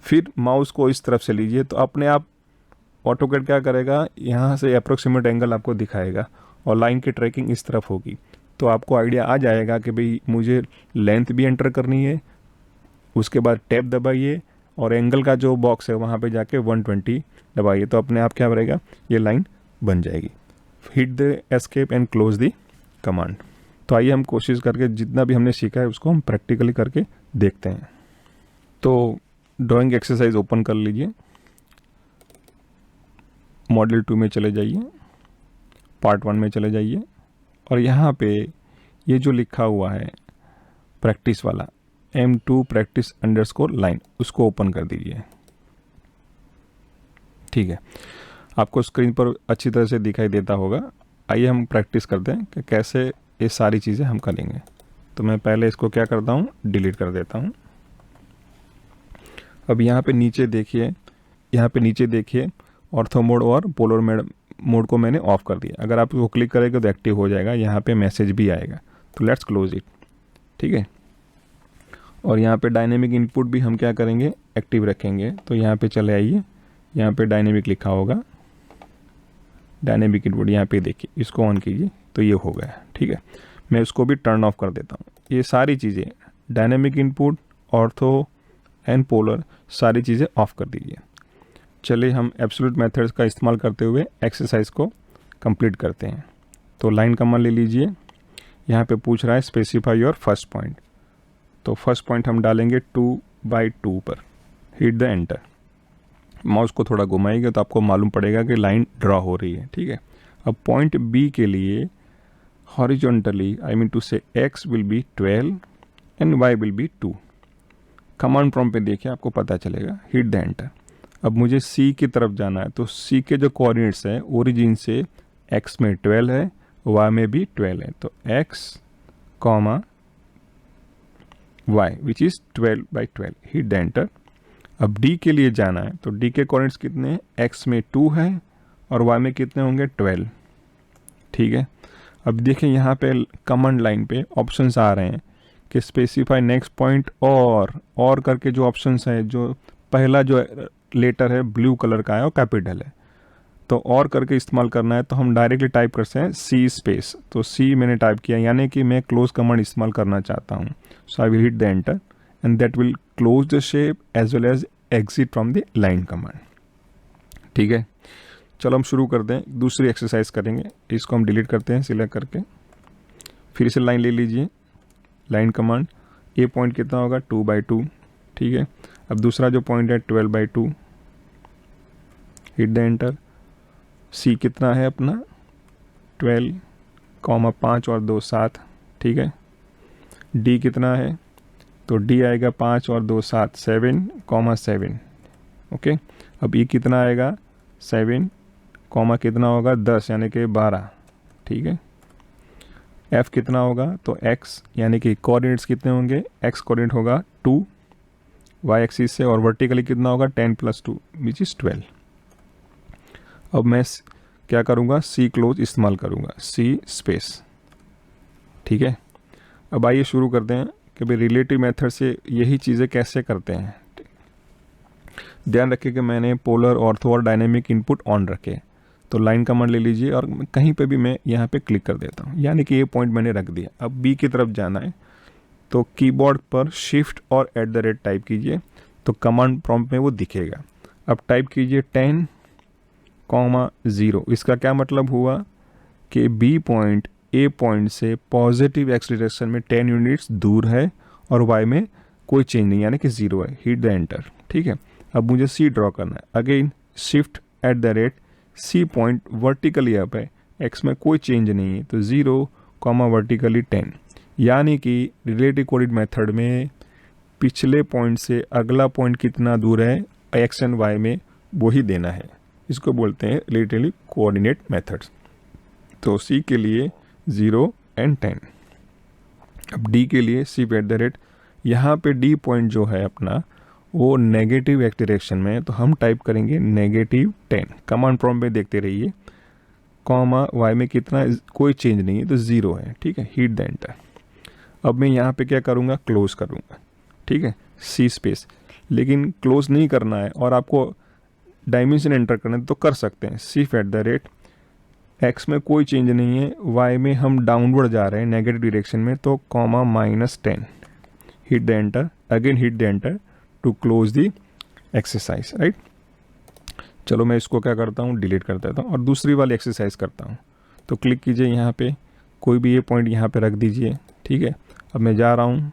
फिर माउस को इस तरफ से लीजिए तो अपने आप ऑटोकैड क्या करेगा, यहाँ से अप्रोक्सीमेट एंगल आपको दिखाएगा और लाइन की ट्रैकिंग इस तरफ होगी। तो आपको आइडिया आ जाएगा कि भाई मुझे लेंथ भी एंटर करनी है। उसके बाद टैप दबाइए और एंगल का जो बॉक्स है वहाँ पे जाके 120 दबाइए तो अपने आप क्या बनेगा, ये लाइन बन जाएगी। Hit the escape and close the command. तो आइए हम कोशिश करके जितना भी हमने सीखा है उसको हम प्रैक्टिकली करके देखते हैं। तो ड्राइंग एक्सरसाइज ओपन कर लीजिए, मॉडल 2 में चले जाइए, पार्ट 1 में चले जाइए और यहाँ पे ये जो लिखा हुआ है प्रैक्टिस वाला M2 प्रैक्टिस अंडरस्कोर लाइन, उसको ओपन कर दीजिए। ठीक है, आपको स्क्रीन पर अच्छी तरह से दिखाई देता होगा। आइए हम प्रैक्टिस करते हैं कि कैसे ये सारी चीज़ें हम करेंगे। तो मैं पहले इसको क्या करता हूँ, डिलीट कर देता हूँ। अब यहाँ पे नीचे देखिए, यहाँ पे नीचे देखिए ऑर्थो मोड और पोलर मोड को मैंने ऑफ कर दिया। अगर आप इसको क्लिक करेंगे तो एक्टिव हो जाएगा, यहाँ पे मैसेज भी आएगा। तो लेट्स क्लोज इट, ठीक है। और यहाँ पे डायनेमिक इनपुट भी हम क्या करेंगे, एक्टिव रखेंगे। तो यहाँ पे चले आइए, यहाँ पे डायनेमिक लिखा होगा, डायनेमिक इनपुट यहाँ पे देखिए, इसको ऑन कीजिए तो ये हो गया, ठीक है। मैं उसको भी टर्न ऑफ कर देता हूँ। ये सारी चीज़ें dynamic input, ortho and polar, सारी चीज़ें ऑफ कर दीजिए। चलिए हम एब्सोल्यूट मेथड्स का इस्तेमाल करते हुए एक्सरसाइज को कंप्लीट करते हैं। तो लाइन कमांड ले लीजिए, यहाँ पे पूछ रहा है स्पेसिफाई योर फर्स्ट पॉइंट। तो फर्स्ट पॉइंट हम डालेंगे 2 2/2 पर हिट द एंटर। माउस को थोड़ा घुमाएगा तो आपको मालूम पड़ेगा कि लाइन ड्रॉ हो रही है, ठीक है। अब पॉइंट बी के लिए हॉरिजॉन्टली आई मीन टू से x will be 12 and y will be 2। Command prompt पे देखिए आपको पता चलेगा, हिट द एंटर। अब मुझे c की तरफ जाना है, तो c के जो कोऑर्डिनेट्स हैं ओरिजिन से x में 12 है, y में भी 12 है, तो x comma y which is 12/12, hit the enter. अब d के लिए जाना है, तो d के कोऑर्डिनेट्स कितने हैं, x में 2 है और y में कितने होंगे 12, ठीक है। अब देखिए यहाँ पे कमांड लाइन पे ऑप्शंस आ रहे हैं कि स्पेसिफाई नेक्स्ट पॉइंट और करके जो ऑप्शंस है, जो पहला जो लेटर है ब्लू कलर का है और कैपिटल है, तो और करके इस्तेमाल करना है तो हम डायरेक्टली टाइप करते हैं सी स्पेस। तो सी मैंने टाइप किया, यानी कि मैं क्लोज कमांड इस्तेमाल करना चाहता हूँ। So I will hit the enter and that will close the shape as well as exit from the line command, ठीक है। चलो हम शुरू करते हैं, दूसरी एक्सरसाइज करेंगे। इसको हम डिलीट करते हैं सिलेक्ट करके, फिर से लाइन ले लीजिए, लाइन कमांड। ए पॉइंट कितना होगा 2/2, ठीक है। अब दूसरा जो पॉइंट है 12/2, हिट द एंटर। सी कितना है अपना 12, 5 और 2 7, ठीक है। डी कितना है, तो डी आएगा 5 और 2 7 7, ओके। अब ई कितना आएगा 7, कितना होगा 10 यानी कि 12, ठीक है। एफ कितना होगा, तो एक्स यानी कि कोऑर्डिनेट्स कितने होंगे, एक्स कोऑर्डिनेट होगा 2 वाई एक्सिस से, और वर्टिकली कितना होगा 10 + 2 विच इज़ 12। अब मैं क्या करूँगा, सी क्लोज इस्तेमाल करूँगा, सी स्पेस, ठीक है। अब आइए शुरू करते हैं कि भाई रिलेटिव मेथड से यही चीज़ें कैसे करते हैं। ध्यान रखिए कि मैंने पोलर, ऑर्थो और डायनेमिक इनपुट ऑन रखे। तो लाइन कमांड ले लीजिए और कहीं पे भी मैं यहाँ पे क्लिक कर देता हूँ, यानी कि ये पॉइंट मैंने रख दिया। अब बी की तरफ जाना है, तो कीबोर्ड पर शिफ्ट और @ टाइप कीजिए, तो कमांड प्रॉम्प्ट में वो दिखेगा। अब टाइप कीजिए 10,0। इसका क्या मतलब हुआ कि बी पॉइंट ए पॉइंट से पॉजिटिव एक्स डायरेक्शन में 10 यूनिट्स दूर है और वाई में कोई चेंज नहीं, यानी कि 0 है। हिट द एंटर, ठीक है। अब मुझे सी ड्रॉ करना है, again shift @ C point vertically up है, एक्स में कोई चेंज नहीं है, तो 0, वर्टिकली 10, यानी कि रिलेटिव कोऑर्डिनेट मेथड में पिछले पॉइंट से अगला पॉइंट कितना दूर है एक्स एंड वाई में वही देना है। इसको बोलते हैं रिलेटिवली कोऑर्डिनेट मेथड्स। तो सी के लिए 0 and 10। अब डी के लिए @, यहाँ पे डी पॉइंट जो है अपना वो नेगेटिव एक्स डायरेक्शन में है, तो हम टाइप करेंगे -10। कमांड प्रॉम्प्ट में देखते रहिए, वाई में कितना, कोई चेंज नहीं है तो 0 है, ठीक है। Hit the enter. अब मैं यहाँ पे क्या करूँगा, क्लोज करूँगा, ठीक है, सी स्पेस। लेकिन क्लोज नहीं करना है और आपको डायमेंशन एंटर करना है तो कर सकते हैं, @, एक्स में कोई चेंज नहीं है, वाई में हम डाउनवर्ड जा रहे हैं नेगेटिव डायरेक्शन में, तो -10। Hit the enter, again hit the enter to close the exercise, right. चलो मैं इसको क्या करता हूँ, डिलीट कर देता हूँ और दूसरी वाली एक्सरसाइज करता हूँ। तो क्लिक कीजिए यहाँ पे, कोई भी ये पॉइंट यहाँ पे रख दीजिए, ठीक है। अब मैं जा रहा हूँ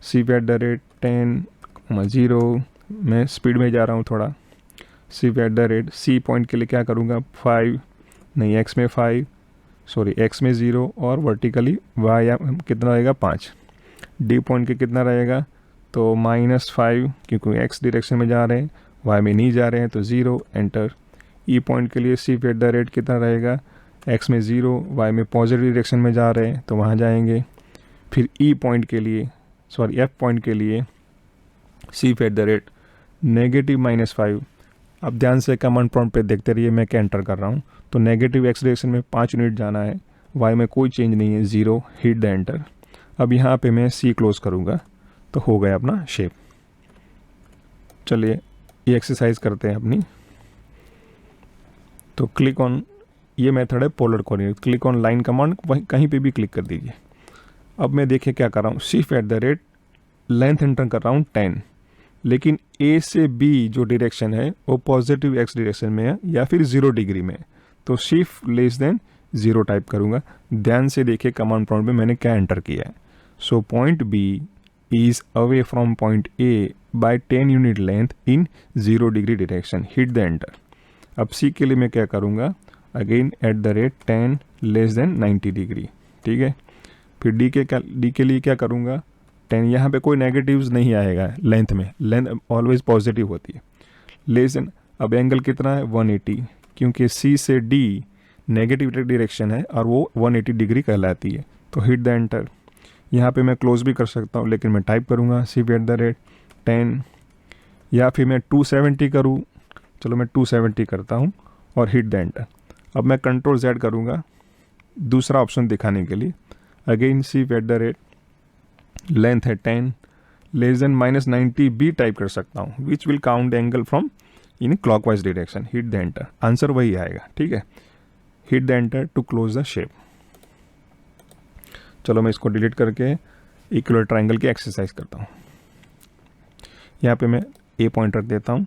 @, 10,0, मैं स्पीड में जा रहा हूँ थोड़ा। @, सी पॉइंट के लिए क्या करूँगा, 5 नहीं, एक्स में 5, एक्स में 0 और वर्टिकली वाई कितना रहेगा 5। डी पॉइंट के कितना रहेगा, तो -5, क्योंकि एक्स डायरेक्शन में जा रहे हैं, वाई में नहीं जा रहे हैं, तो 0 एंटर। ई पॉइंट के लिए @, कितना रहेगा, एक्स में 0, वाई में पॉजिटिव डायरेक्शन में जा रहे हैं तो वहाँ जाएंगे। फिर ई पॉइंट के लिए, एफ पॉइंट के लिए @, नेगेटिव -5। अब ध्यान से कमांड प्रॉम्प्ट पे देखते रहिए मैं क्या एंटर कर रहा हूँ। तो नेगेटिव एक्स डायरेक्शन में 5 यूनिट जाना है, वाई में कोई चेंज नहीं है, 0। Hit the enter. अब यहाँ पे मैं सी क्लोज करूँगा, तो हो गया अपना शेप। चलिए ये एक्सरसाइज करते हैं अपनी। तो क्लिक ऑन, ये मेथड है polar coordinate, click on line command, वहीं कहीं पे भी क्लिक कर दीजिए। अब मैं देखिए क्या कर रहा हूँ, @, लेंथ एंटर कर रहा हूँ 10, लेकिन ए से बी जो डायरेक्शन है वो पॉजिटिव एक्स डायरेक्शन में है या फिर 0 डिग्री में, तो <0 टाइप करूँगा। ध्यान से देखिए कमांड प्रॉम्प्ट में मैंने क्या एंटर किया है। So point B is away from point A by 10 unit length in 0 degree direction. Hit the enter. अब C के लिए मैं क्या करूँगा, again eight the rate 10 less then 90 degree, ठीक है. फिर D के लिए क्या करूँगा, 10, यहाँ पे कोई नेगेटिव्स नहीं आएगा लेंथ में, लेंथ ऑलवेज पॉजिटिव होती है. लेस देन, अब एंगल कितना है 180, क्योंकि C से D नेगेटिव डायरेक्शन है और वो 180 डिग्री कहलाती है. तो हिट द एंटर. यहाँ पे मैं क्लोज भी कर सकता हूँ, लेकिन मैं टाइप करूँगा शिफ्ट एट द रेट 10, या फिर मैं 270 करूँ. चलो मैं 270 करता हूँ और हिट द एंटर. अब मैं कंट्रोल Z करूँगा दूसरा ऑप्शन दिखाने के लिए. Again shift at the rate, length है 10 लेस देन -90 भी टाइप कर सकता हूँ, which will count angle from in clockwise direction. Hit the enter. Answer वही आएगा, ठीक है. Hit the enter to close the shape. चलो मैं इसको डिलीट करके इक्वल ट्रायंगल की एक्सरसाइज करता हूँ. यहाँ पे मैं ए पॉइंट रख देता हूँ.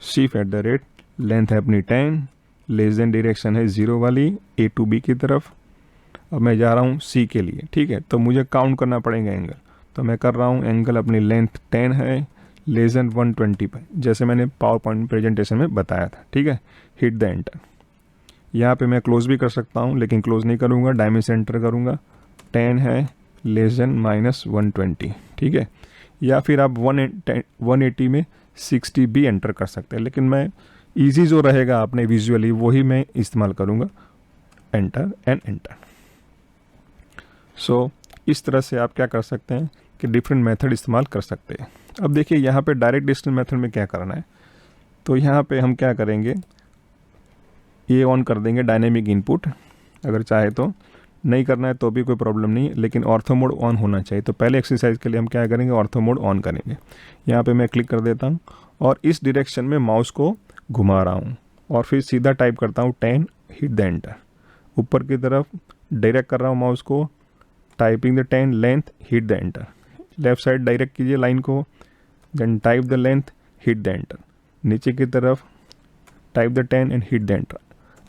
Shift at the rate, length है अपनी 10 लेस देन डायरेक्शन है 0 वाली A to B की तरफ. अब मैं जा रहा हूँ C के लिए, ठीक है. तो मुझे काउंट करना पड़ेगा एंगल. तो मैं कर रहा हूँ, एंगल अपनी लेंथ 10 है लेस देन 120 पर, जैसे मैंने पावर पॉइंट प्रेजेंटेशन में बताया था, ठीक है. Hit the enter. यहाँ पे मैं क्लोज भी कर सकता हूँ, लेकिन क्लोज नहीं करूँगा, डायमेंशन एंटर करूँगा. 10 है लेस देन -120, ठीक है. या फिर आप 180 में 60 भी एंटर कर सकते हैं, लेकिन मैं इजी जो रहेगा अपने विजुअली वही मैं इस्तेमाल करूँगा. Enter and enter. सो इस तरह से आप क्या कर सकते हैं कि डिफरेंट मेथड इस्तेमाल कर सकते हैं. अब देखिए यहाँ पे डायरेक्ट डिस्टेंस मेथड में क्या करना है. तो यहाँ पे हम क्या करेंगे, ये ऑन कर देंगे डायनेमिक इनपुट. अगर चाहे तो, नहीं करना है तो भी कोई प्रॉब्लम नहीं है, लेकिन ऑर्थो मोड ऑन होना चाहिए. तो पहले एक्सरसाइज के लिए हम क्या करेंगे, ऑर्थो मोड ऑन करेंगे. यहाँ पे मैं क्लिक कर देता हूँ और इस डायरेक्शन में माउस को घुमा रहा हूँ और फिर सीधा टाइप करता हूँ 10, हिट द एंटर. ऊपर की तरफ डायरेक्ट कर रहा हूँ माउस को, typing the 10 length, hit the enter. Left side direct कीजिए लाइन को, then type the length, hit the enter. नीचे की तरफ type the 10 and hit the enter.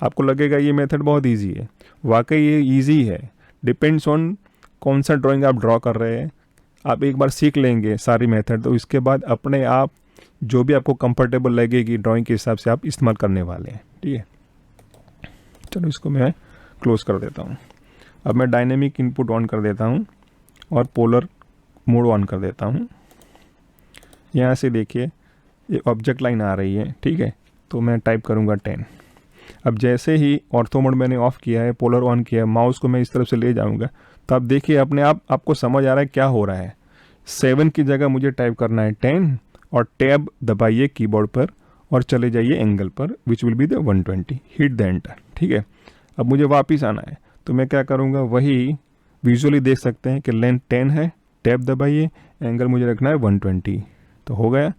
आपको लगेगा ये मेथड बहुत इजी है, वाकई ये इजी है. डिपेंड्स ऑन कौन सा ड्राइंग आप ड्रॉ कर रहे हैं. आप एक बार सीख लेंगे सारी मेथड, तो इसके बाद अपने आप जो भी आपको कंफर्टेबल लगेगी ड्राइंग के हिसाब से आप इस्तेमाल करने वाले हैं, ठीक है. चलो इसको मैं क्लोज कर देता हूँ. अब मैं डायनेमिक इनपुट ऑन कर देता हूँ और पोलर मोड ऑन कर देता हूँ. यहाँ से देखिए ये ऑब्जेक्ट लाइन आ रही है, ठीक है. तो मैं टाइप करूँगा 10. अब जैसे ही ऑर्थो मोड मैंने ऑफ किया है, पोलर ऑन किया है, माउस को मैं इस तरफ से ले जाऊंगा, तो आप देखिए अपने आप आपको समझ आ रहा है क्या हो रहा है. 7 की जगह मुझे टाइप करना है 10 और टैब दबाइए कीबोर्ड पर और चले जाइए एंगल पर, which will be the 120. Hit the enter, ठीक है. अब मुझे वापस आना है, तो मैं क्या करूँगा, वही विजुअली देख सकते हैं कि लेंथ 10 है, टैब दबाइए, एंगल मुझे रखना है 120. तो हो गया.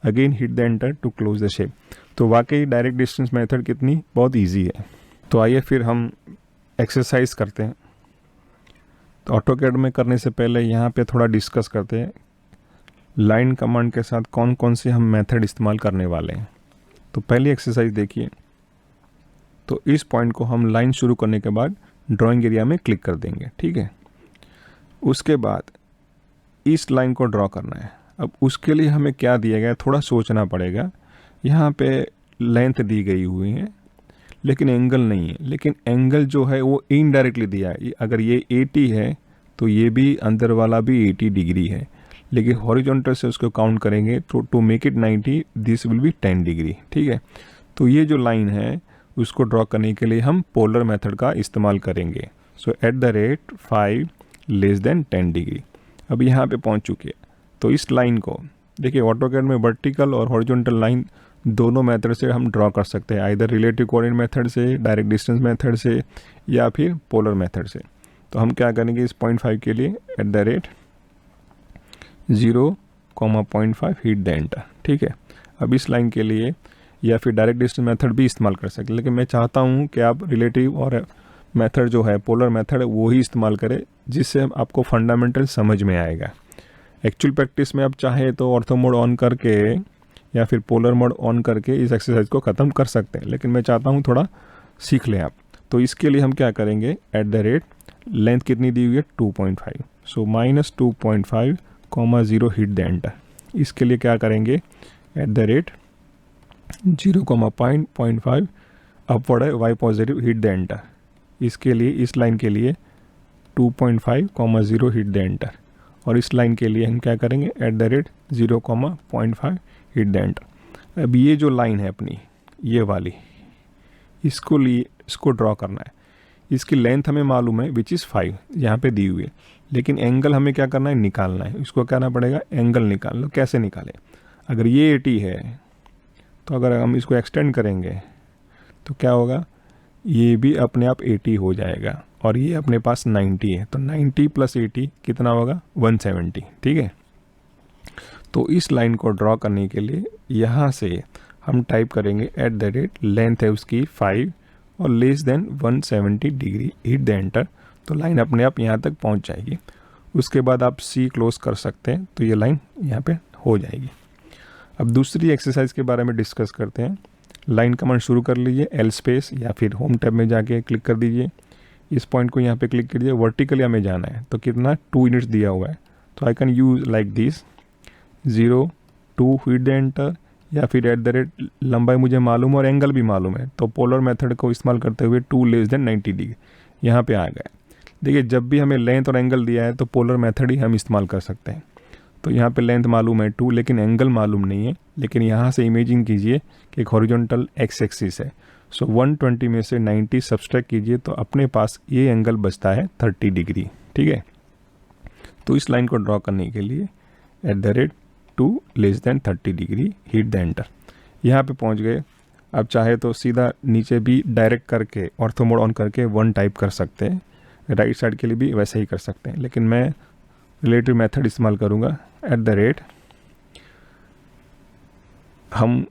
Again hit the enter to close the shape. तो वाकई डायरेक्ट डिस्टेंस मेथड कितनी बहुत इजी है. तो आइए फिर हम एक्सरसाइज करते हैं. तो ऑटोकैड में करने से पहले यहाँ पे थोड़ा डिस्कस करते हैं लाइन कमांड के साथ कौन कौन से हम मेथड इस्तेमाल करने वाले हैं. तो पहली एक्सरसाइज देखिए. तो इस पॉइंट को हम लाइन शुरू करने के बाद ड्राइंग एरिया में क्लिक कर देंगे, ठीक है. उसके बाद इस लाइन को ड्रॉ करना है. अब उसके लिए हमें क्या दिया गया है, थोड़ा सोचना पड़ेगा. यहाँ पे लेंथ दी गई हुई है लेकिन एंगल नहीं है, लेकिन एंगल जो है वो इनडायरेक्टली दिया है. अगर ये 80 है तो ये भी अंदर वाला भी 80 डिग्री है, लेकिन हॉरिजॉन्टल से उसको काउंट करेंगे तो to make it 90 this will be 10 degree, ठीक है. तो ये जो लाइन है उसको ड्रॉ करने के लिए हम पोलर मेथड का इस्तेमाल करेंगे. So at the rate 5 less than 10 degree. अब यहाँ पे पहुँच चुके हैं. तो इस लाइन को देखिए, ऑटोकैड में वर्टिकल और हॉरिजॉन्टल लाइन दोनों मेथड से हम ड्रॉ कर सकते हैं, आइदर रिलेटिव कोऑर्डिनेट मेथड से, डायरेक्ट डिस्टेंस मेथड से, या फिर पोलर मेथड से. तो हम क्या करेंगे इस 0.5 के लिए eight the rate 0,5 hit the enter, ठीक है. अब इस लाइन के लिए या फिर डायरेक्ट डिस्टेंस मेथड भी इस्तेमाल कर सकते हैं, लेकिन मैं चाहता हूँ कि आप रिलेटिव और मेथड जो है पोलर मेथड वो ही इस्तेमाल करें, जिससे आपको फंडामेंटल समझ में आएगा. एक्चुअल प्रैक्टिस में आप चाहे तो ऑर्थो मोड ऑन करके या फिर पोलर मोड ऑन करके इस एक्सरसाइज को ख़त्म कर सकते हैं, लेकिन मैं चाहता हूँ थोड़ा सीख लें आप. तो इसके लिए हम क्या करेंगे, एट द रेट लेंथ कितनी दी हुई है 2.5, सो -2.5 0 हिट द एंटर। इसके लिए क्या करेंगे, एट द रेट 0,5 अपवर्ड है y positive hit the enter. इसके लिए इस लाइन के लिए 2.5, 0 हिट द एंटर, और इस लाइन के लिए हम क्या करेंगे, eight the rate 0,5 hit the enter. अब ये जो लाइन है अपनी ये वाली, इसको ड्रॉ करना है। इसकी लेंथ हमें मालूम है विच इज़ 5 यहाँ पे दी हुई है, लेकिन एंगल हमें क्या करना है, निकालना है। इसको कहना पड़ेगा एंगल निकाल लो। कैसे निकालें, अगर ये 80 है तो अगर हम इसको एक्सटेंड करेंगे तो क्या होगा, ये भी अपने आप 80 हो जाएगा, और ये अपने पास 90 है, तो 90 + 80 कितना होगा, 170। ठीक है, तो इस लाइन को ड्रॉ करने के लिए यहाँ से हम टाइप करेंगे एट द रेट, लेंथ है उसकी 5 और less than 170 degree, hit the enter. तो लाइन अपने आप यहाँ तक पहुँच जाएगी। उसके बाद आप सी क्लोज कर सकते हैं, तो ये लाइन यहाँ पे हो जाएगी। अब दूसरी एक्सरसाइज के बारे में डिस्कस करते हैं। लाइन कमांड शुरू कर लीजिए, एल स्पेस या फिर होम टैब में जाके क्लिक कर दीजिए। इस पॉइंट को यहाँ पे क्लिक कीजिए, वर्टिकली हमें जाना है, तो कितना 2 यूनिट्स दिया हुआ है, तो I can use like this 0 2 hit the enter, या फिर एट द रेट, लंबाई मुझे मालूम है और एंगल भी मालूम है, तो पोलर मेथड को इस्तेमाल करते हुए 2 लेस देन 90 डिग्री यहाँ पे आ गए। देखिए जब भी हमें लेंथ और एंगल दिया है तो पोलर मेथड ही हम इस्तेमाल कर सकते हैं। तो यहाँ पे लेंथ मालूम है 2, लेकिन एंगल मालूम नहीं है। लेकिन यहाँ से इमेजिन कीजिए कि एक हॉरिजॉन्टल एक्स एक्सिस है, सो 120 में से 90 सब्सट्रैक्ट कीजिए तो अपने पास ये एंगल बचता है 30 डिग्री। ठीक है, तो इस लाइन को ड्रॉ करने के लिए eight the rate 2 less than 30 degree, hit the enter. यहाँ पे पहुँच गए। अब चाहे तो सीधा नीचे भी डायरेक्ट करके ऑर्थो मोड ऑन करके 1 टाइप कर सकते हैं, राइट साइड के लिए भी वैसे ही कर सकते हैं, लेकिन मैं रिलेटिव मेथड इस्तेमाल करूँगा। एट द रेट, हम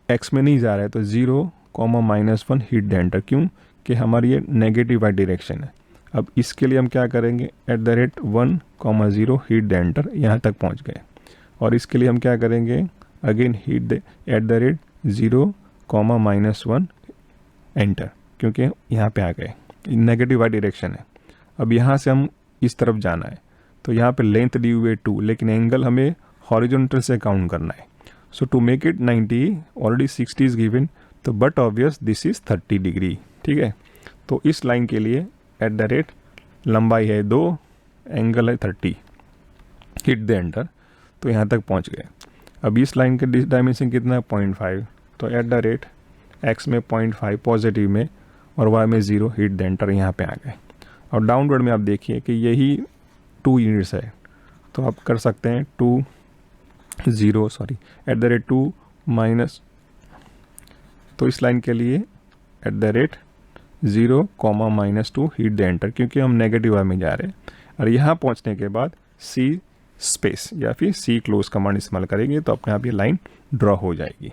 एक्स में नहीं जा रहे, तो 0,-1 हिट द एंटर। क्यों कि हमारी ये नेगेटिव वाई डायरेक्शन है। अब इसके लिए हम क्या करेंगे, eight the rate 1,0 hit the enter, यहाँ तक पहुँच गए। और इसके लिए हम क्या करेंगे, again hit the eight the rate 0,-1 enter, क्योंकि यहाँ पे आ गए, नेगेटिव वाई डायरेक्शन है। अब यहाँ से हम इस तरफ जाना है, तो यहाँ पे लेंथ दी हुई है 2, लेकिन एंगल हमें हॉरिजॉन्टल से काउंट करना है। So to make it 90, already 60 is given, तो but obvious this is 30 degree. ठीक है, तो इस लाइन के लिए एट द रेट, लंबाई है 2, एंगल है 30, हिट द एंटर, तो यहाँ तक पहुँच गए। अब इस लाइन के डायमेंशन कितना है, 0.5, तो एट द रेट एक्स में 0.5 पॉजिटिव में और वाई में 0, हिट द एंटर, यहाँ पे आ गए। और डाउनवर्ड में आप देखिए कि यही 2 यूनिट्स है, तो आप कर सकते हैं 2 एट द रेट 2 माइनस, तो इस लाइन के लिए eight the rate 0,-2 hit the enter, क्योंकि हम नेगेटिव वाई में जा रहे हैं। और यहाँ पहुँचने के बाद सी स्पेस या फिर सी क्लोज कमांड इस्तेमाल करेंगे, तो अपने आप ये लाइन ड्रॉ हो जाएगी।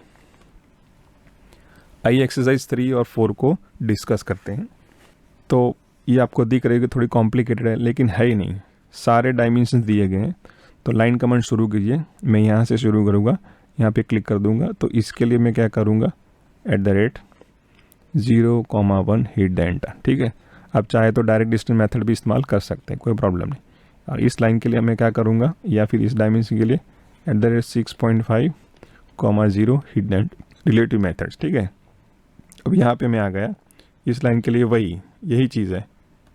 आइए एक्सरसाइज 3 और 4 को डिस्कस करते हैं। तो ये आपको दिख रही है कि थोड़ी कॉम्प्लिकेटेड है, लेकिन है ही नहीं, सारे डायमेंशंस दिए गए हैं। तो लाइन कमांड शुरू कीजिए, मैं यहाँ से शुरू करूँगा, यहाँ पे क्लिक कर दूँगा। तो इसके लिए मैं क्या करूँगा, eight the rate 0,1 hit the enter. ठीक है, आप चाहे तो डायरेक्ट डिस्टेंस मेथड भी इस्तेमाल कर सकते हैं, कोई प्रॉब्लम नहीं। और इस लाइन के लिए मैं क्या करूँगा, या फिर इस डायमेंशन के लिए eight the rate 6.5, 0 hit the enter, relative methods. ठीक है, अब यहाँ पे मैं आ गया, इस लाइन के लिए यही चीज़ है।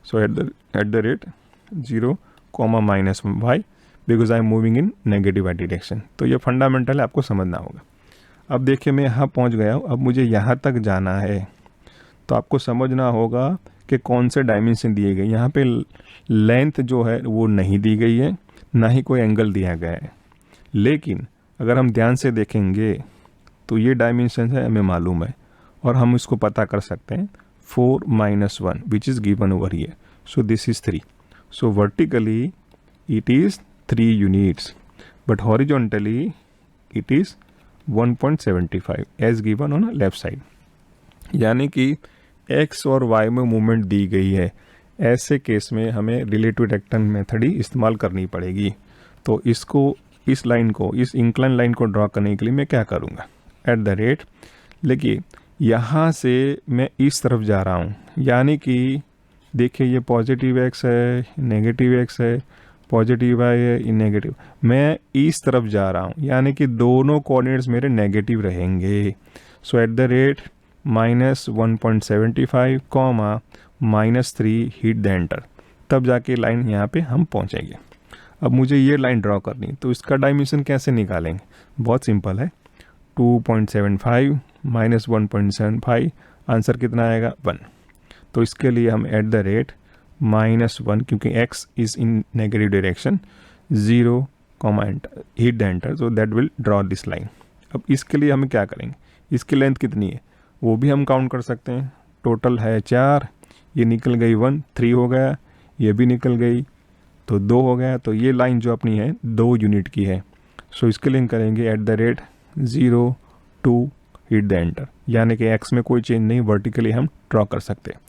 So at the rate 0,-1 Y, because I am moving in negative Y direction. तो ये फंडामेंटल है, आपको समझना होगा। अब देखिए मैं यहाँ पहुँच गया हूँ, अब मुझे यहाँ तक जाना है, तो आपको समझना होगा कि कौन से डायमेंशन दिए गए। यहाँ पे लेंथ जो है वो नहीं दी गई है, ना ही कोई एंगल दिया गया है, लेकिन अगर हम ध्यान से देखेंगे तो ये डायमेंशन है, हमें मालूम है, और हम इसको पता कर सकते हैं 4-1 which is given over here. So this is 3, so vertically it is 3 units, but horizontally it is 1.75 as given on left side। यानी कि x और y में मूवमेंट दी गई है, ऐसे केस में हमें रिलेटिव रेक्टेंगल मेथड ही इस्तेमाल करनी पड़ेगी। तो इस लाइन को, इस इंक्लाइन लाइन को ड्रॉ करने के लिए मैं क्या करूँगा, एट द रेट, देखिए यहाँ से मैं इस तरफ जा रहा हूँ, यानी कि देखिए ये पॉजिटिव एक्स है, नेगेटिव एक्स है, पॉजिटिव है या नेगेटिव, मैं इस तरफ जा रहा हूँ, यानी कि दोनों कोऑर्डिनेट्स मेरे नेगेटिव रहेंगे। So at the rate -1.75 comma -3 hit the enter, तब जाके लाइन यहाँ पे हम पहुँचेंगे। अब मुझे ये लाइन ड्रॉ करनी, तो इसका डायमेंशन कैसे निकालेंगे? बहुत सिंपल है, 2.75 -1.75, आंसर कितना आएगा 1। तो इसके लिए हम एट द रेट -1, क्योंकि x is in negative direction, 0 comma enter, hit the enter, so that will draw this line. अब इसके लिए हमें क्या करेंगे, इसकी लेंथ कितनी है वो भी हम काउंट कर सकते हैं। टोटल है 4, ये निकल गई 1, 3 हो गया, ये भी निकल गई तो 2 हो गया। तो ये लाइन जो अपनी है 2 यूनिट की है। सो इसके लिए हम करेंगे eight the rate 0 2 hit the enter, यानी कि x में कोई चेंज नहीं, वर्टिकली हम ड्रॉ कर सकते हैं।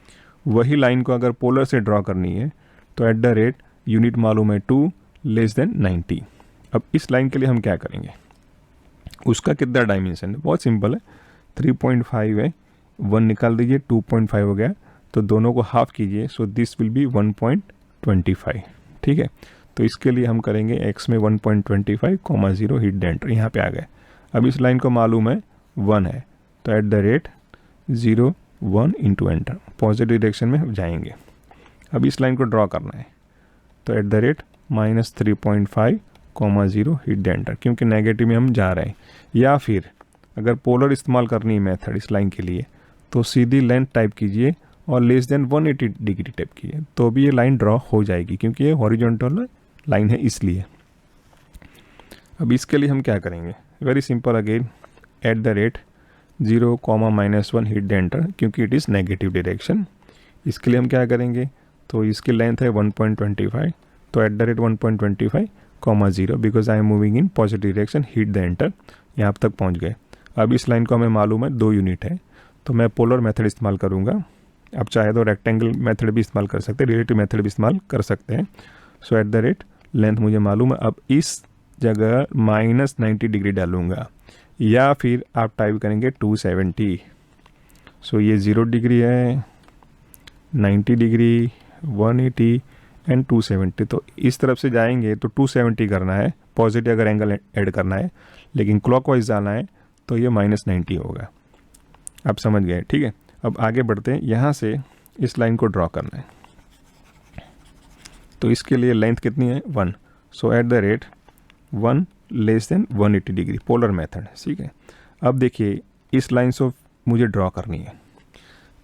वही लाइन को अगर पोलर से ड्रॉ करनी है तो एट द रेट यूनिट मालूम है 2 लेस देन 90। अब इस लाइन के लिए हम क्या करेंगे, उसका कितना डायमेंशन है, बहुत सिंपल है, 3.5 है, 1 निकाल दीजिए, 2.5 हो गया, तो दोनों को हाफ कीजिए, सो दिस विल बी 1.25। ठीक है, तो इसके लिए हम करेंगे x में 1.25 कॉमा 0 हिट द एंटर, यहाँ पे आ गए। अब इस लाइन को मालूम है 1 है, तो eight the rate 0 1 into enter, positive direction में जाएंगे। अब इस लाइन को ड्रॉ करना है, तो eight the rate -3.5 comma 0 hit the enter, क्योंकि नेगेटिव में हम जा रहे हैं। या फिर अगर पोलर इस्तेमाल करनी है मेथड इस लाइन के लिए, तो सीधी लेंथ टाइप कीजिए और लेस देन 180 डिग्री टाइप कीजिए, तो भी ये लाइन ड्रॉ हो जाएगी, क्योंकि ये हॉरिजॉन्टल लाइन है इसलिए। अब इसके लिए हम क्या करेंगे, very simple again, eight the rate 0 comma -1 hit the enter, क्योंकि इट इज़ नेगेटिव डायरेक्शन। इसके लिए हम क्या करेंगे, तो इसकी लेंथ है 1.25, तो eight the rate 1.25 comma 0, because I am moving in positive direction, hit the enter, यहाँ तक पहुँच गए। अब इस लाइन को हमें मालूम है 2 यूनिट है, तो मैं पोलर मेथड इस्तेमाल करूँगा। आप चाहे तो रेक्टेंगल मेथड भी इस्तेमाल कर सकते हैं, रिलेटिव मेथड भी इस्तेमाल कर सकते हैं। सो एट द रेट लेंथ मुझे मालूम है, अब इस जगह -90 डिग्री डालूंगा, या फिर आप टाइप करेंगे 270। सो ये 0 डिग्री है, 90 डिग्री, 180 एंड 270, तो इस तरफ से जाएंगे तो 270 करना है, पॉजिटिव अगर एंगल ऐड करना है, लेकिन क्लॉकवाइज जाना है तो ये -90 होगा। आप समझ गए, ठीक है। अब आगे बढ़ते हैं, यहाँ से इस लाइन को ड्रॉ करना है, तो इसके लिए लेंथ कितनी है 1, so at the rate 1 less than 180 degree, polar method, ठीक है। अब देखिए इस लाइन से मुझे ड्रॉ करनी है,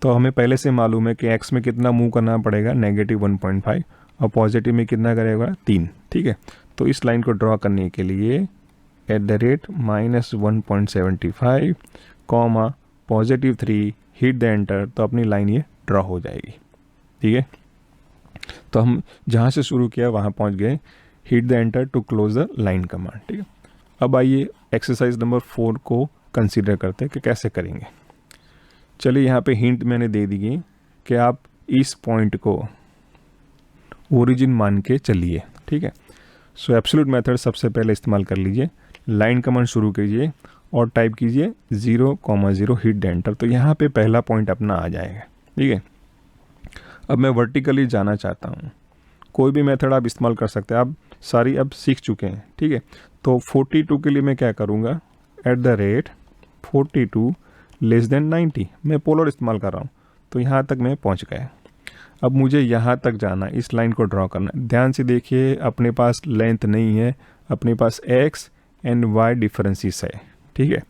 तो हमें पहले से मालूम है कि x में कितना मूव करना पड़ेगा, -1.5, और पॉजिटिव में कितना करेगा 3, ठीक है। तो इस लाइन को ड्रॉ करने के लिए eight the rate -1.75 comma +3 hit the enter, तो अपनी लाइन ये ड्रॉ हो जाएगी, ठीक है। तो हम जहाँ से शुरू किया वहाँ पहुँच गए, hit the enter to close the line command, ठीक है। अब आइए एक्सरसाइज नंबर 4 को कंसीडर करते हैं कि कैसे करेंगे। चलिए यहाँ पे हिंट मैंने दे दी कि आप इस पॉइंट को ओरिजिन मान के चलिए, ठीक है। सो एब्सोल्यूट मेथड सबसे पहले इस्तेमाल कर लीजिए, लाइन कमांड शुरू कीजिए और टाइप कीजिए 0,0 हिट द एंटर, तो यहाँ पे पहला पॉइंट अपना आ जाएगा, ठीक है। अब मैं वर्टिकली जाना चाहता हूँ, कोई भी मेथड आप इस्तेमाल कर सकते हैं, आप सारी अब सीख चुके हैं, ठीक है। तो 42 के लिए मैं क्या करूँगा, eight the rate 42 less than 90, मैं पोलर इस्तेमाल कर रहा हूँ, तो यहाँ तक मैं पहुँच गया। अब मुझे यहाँ तक जाना, इस लाइन को ड्रॉ करना, ध्यान से देखिए, अपने पास लेंथ नहीं है, अपने पास x एंड y डिफरेंसेस है, ठीक है।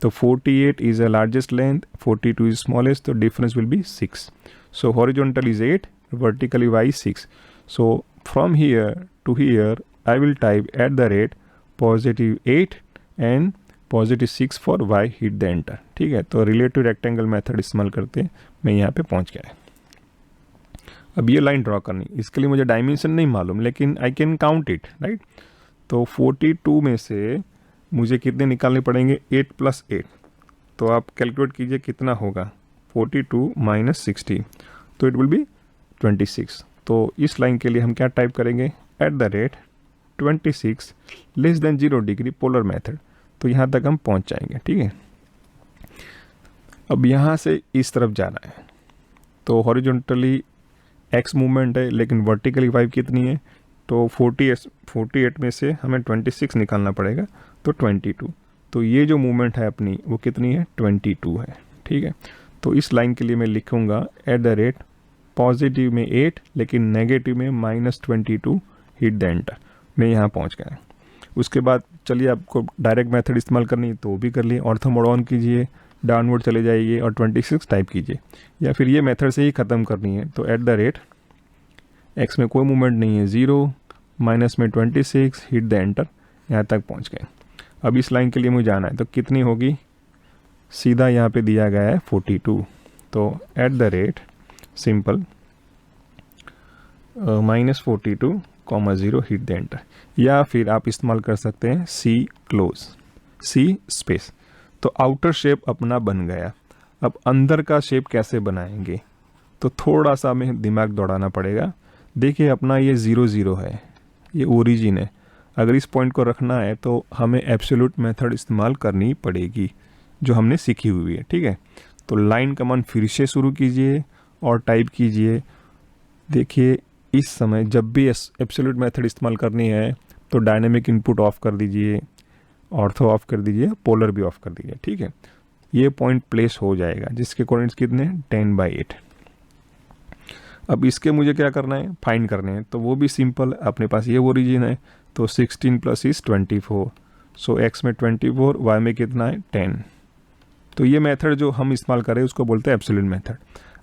तो 48 is a largest length, 42 is smallest, तो difference will be 6। So horizontal is 8, vertically y is 6. So from here to here I will type at the rate +8 and +6 for y, hit the enter, ठीक है। तो relative rectangle method इस्तेमाल करते मैं यहाँ पे पहुँच गया। अब ये लाइन ड्रॉ करनी, इसके लिए मुझे डायमेंशन नहीं मालूम, लेकिन I can count it, right. तो 42 में से मुझे कितने निकालने पड़ेंगे, 8 + 8, तो आप कैलकुलेट कीजिए कितना होगा, 42 - 60, तो इट विल बी 26। तो इस लाइन के लिए हम क्या टाइप करेंगे, eight the rate 26 less than 0 degree, polar method, तो यहाँ तक हम पहुँच जाएंगे, ठीक है। अब यहाँ से इस तरफ जाना है, तो हॉरिजॉन्टली x मूवमेंट है, लेकिन वर्टिकली y कितनी है, तो 48 में से हमें 26 निकालना पड़ेगा, तो 22। तो ये जो मूवमेंट है अपनी वो कितनी है, 22 है। ठीक है, तो इस लाइन के लिए मैं लिखूंगा एट द रेट पॉजिटिव में 8 लेकिन नेगेटिव में -22 हिट द एंटर। मैं यहाँ पहुँच गया। उसके बाद चलिए आपको डायरेक्ट मेथड इस्तेमाल करनी है तो भी कर लिए, ऑर्थो मोड ऑन कीजिए, डाउनवर्ड चले जाइए और 26 टाइप कीजिए, या फिर ये मेथड से ही ख़त्म करनी है तो एट द रेट एक्स में कोई मूवमेंट नहीं है 0 माइनस में 26 हिट द एंटर, यहाँ तक पहुँच गए। अब इस लाइन के लिए मुझे जाना है तो कितनी होगी, सीधा यहाँ पे दिया गया है 42, तो eight the rate simple -42 0 hit the enter, या फिर आप इस्तेमाल कर सकते हैं सी क्लोज, सी स्पेस। तो आउटर शेप अपना बन गया। अब अंदर का शेप कैसे बनाएंगे, तो थोड़ा सा हमें दिमाग दौड़ाना पड़ेगा। देखिए अपना ये 0 0 है, ये ओरिजिन है। अगर इस पॉइंट को रखना है तो हमें एब्सोल्यूट मेथड इस्तेमाल करनी पड़ेगी जो हमने सीखी हुई है। ठीक है, तो लाइन कमांड फिर से शुरू कीजिए और टाइप कीजिए। देखिए इस समय जब भी एब्सोल्यूट मेथड इस्तेमाल करनी है तो डायनेमिक इनपुट ऑफ कर दीजिए, ऑर्थो ऑफ कर दीजिए, पोलर भी ऑफ कर दीजिए। ठीक है, ये पॉइंट प्लेस हो जाएगा जिसके कोऑर्डिनेट्स कितने 10/8। अब इसके मुझे क्या करना है, फाइंड करने हैं, तो वो भी सिंपल, अपने पास ये ओरिजिन है तो 16 + 24, सो एक्स में 24, वाई में कितना है 10। तो ये मेथड जो हम इस्तेमाल करें उसको बोलते हैं एब्सोल्यूट मेथड।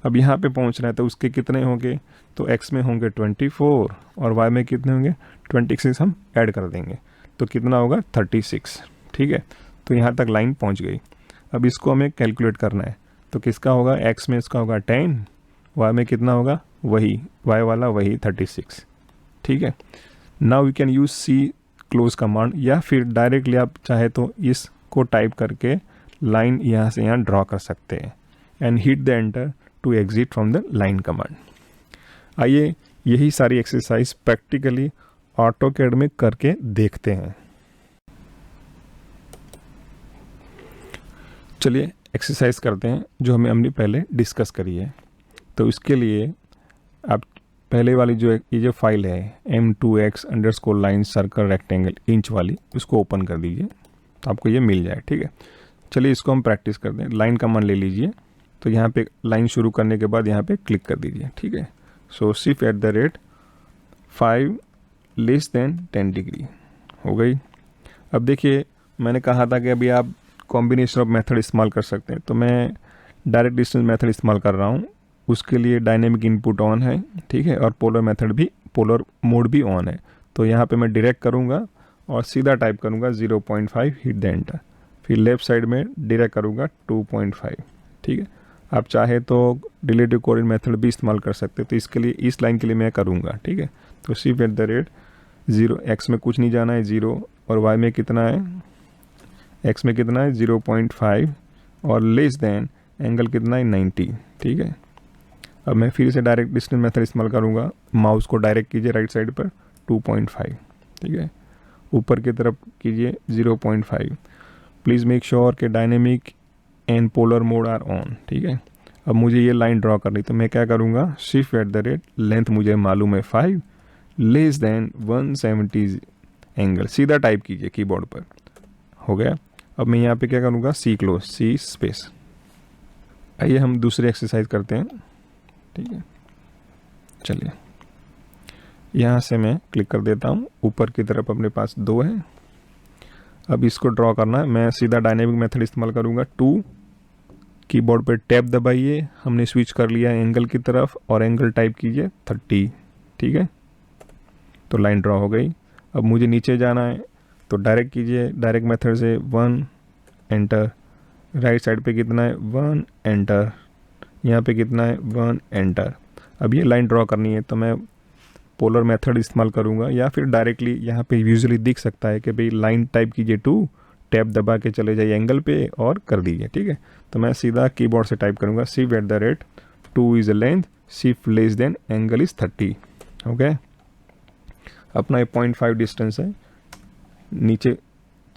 अब यहाँ पे पहुँचना है तो उसके कितने होंगे, तो x में होंगे 24 और y में कितने होंगे 26, हम ऐड कर देंगे तो कितना होगा 36। ठीक है, तो यहाँ तक लाइन पहुँच गई। अब इसको हमें कैलकुलेट करना है तो किसका होगा, x में इसका होगा 10, y में कितना होगा वही, y वाला वही 36। ठीक है, now we can use C close command, या फिर डायरेक्टली आप चाहे तो इसको टाइप करके लाइन यहाँ से यहाँ ड्रॉ कर सकते हैं and hit the enter to exit from the line command. आइए यही सारी एक्सरसाइज प्रैक्टिकली ऑटोकैड में करके देखते हैं। चलिए एक्सरसाइज करते हैं जो हमने पहले डिस्कस करी है। तो इसके लिए आप पहले वाली ये जो फाइल है m2x_line सर्कल रेक्टेंगल इंच वाली, उसको ओपन कर दीजिए तो आपको ये मिल जाए। ठीक है, चलिए इसको हम प्रैक्टिस करते हैं। लाइन कमांड ले लीजिए, तो यहाँ पे लाइन शुरू करने के बाद यहाँ पे क्लिक कर दीजिए। ठीक है, सो सिर्फ eight the rate 5 less than 10 degree हो गई। अब देखिए मैंने कहा था कि अभी आप कॉम्बिनेशन ऑफ मेथड इस्तेमाल कर सकते हैं, तो मैं डायरेक्ट डिस्टेंस मेथड इस्तेमाल कर रहा हूँ। उसके लिए डायनेमिक इनपुट ऑन है, ठीक है, और पोलर मेथड भी, पोलर मोड भी ऑन है। तो यहाँ पे मैं डायरेक्ट करूँगा और सीधा टाइप करूँगा 0.5 हिट द एंटर, फिर लेफ्ट साइड में डायरेक्ट करूँगा 2.5। ठीक है, आप चाहे तो रिलेटिव कोऑर्डिनेट मेथड भी इस्तेमाल कर सकते हैं। तो इसके लिए इस लाइन के लिए मैं करूँगा। ठीक है, तो सिर्फ एट द रेट 0, एक्स में कुछ नहीं जाना है 0, और वाई में कितना है, एक्स में कितना है 0.5, और लेस देन एंगल कितना है 90। ठीक है, अब मैं फिर से डायरेक्ट डिस्टेंस मेथड इस्तेमाल करूँगा। माउस को डायरेक्ट कीजिए राइट साइड पर 2.5। ठीक है, ऊपर की तरफ कीजिए 0.5। प्लीज़ मेक श्योर कि dynamic and polar mode are on. ठीक है, अब मुझे ये लाइन ड्रॉ करनी, तो मैं क्या करूँगा, shift at the rate length मुझे मालूम है 5 लेस देन 170 एंगल, सीधा टाइप कीजिए कीबोर्ड पर, हो गया। अब मैं यहाँ पे क्या करूँगा, सी क्लोज, सी स्पेस। आइए हम दूसरी एक्सरसाइज करते हैं। ठीक है, चलिए यहाँ से मैं क्लिक कर देता हूँ, ऊपर की तरफ अपने पास 2 है। अब इसको ड्रॉ करना है, मैं सीधा डायनेमिक मेथड इस्तेमाल करूँगा 2, कीबोर्ड पे टैब दबाइए, हमने स्विच कर लिया एंगल की तरफ, और एंगल टाइप कीजिए 30। ठीक है, तो लाइन ड्रॉ हो गई। अब मुझे नीचे जाना है तो डायरेक्ट कीजिए, डायरेक्ट मेथड से 1 एंटर, राइट साइड पे कितना है 1 एंटर, यहाँ पे कितना है 1 एंटर। अब ये लाइन ड्रॉ करनी है तो मैं पोलर मेथड इस्तेमाल करूँगा, या फिर डायरेक्टली यहाँ पे यूजुअली दिख सकता है कि भाई लाइन टाइप कीजिए 2, टैब दबा के चले जाइए एंगल पे और कर दीजिए। ठीक है, तो मैं सीधा कीबोर्ड से टाइप करूँगा shift at the rate 2 is a length, shift less than angle is 30। Okay, अपना ये 0.5 डिस्टेंस है, नीचे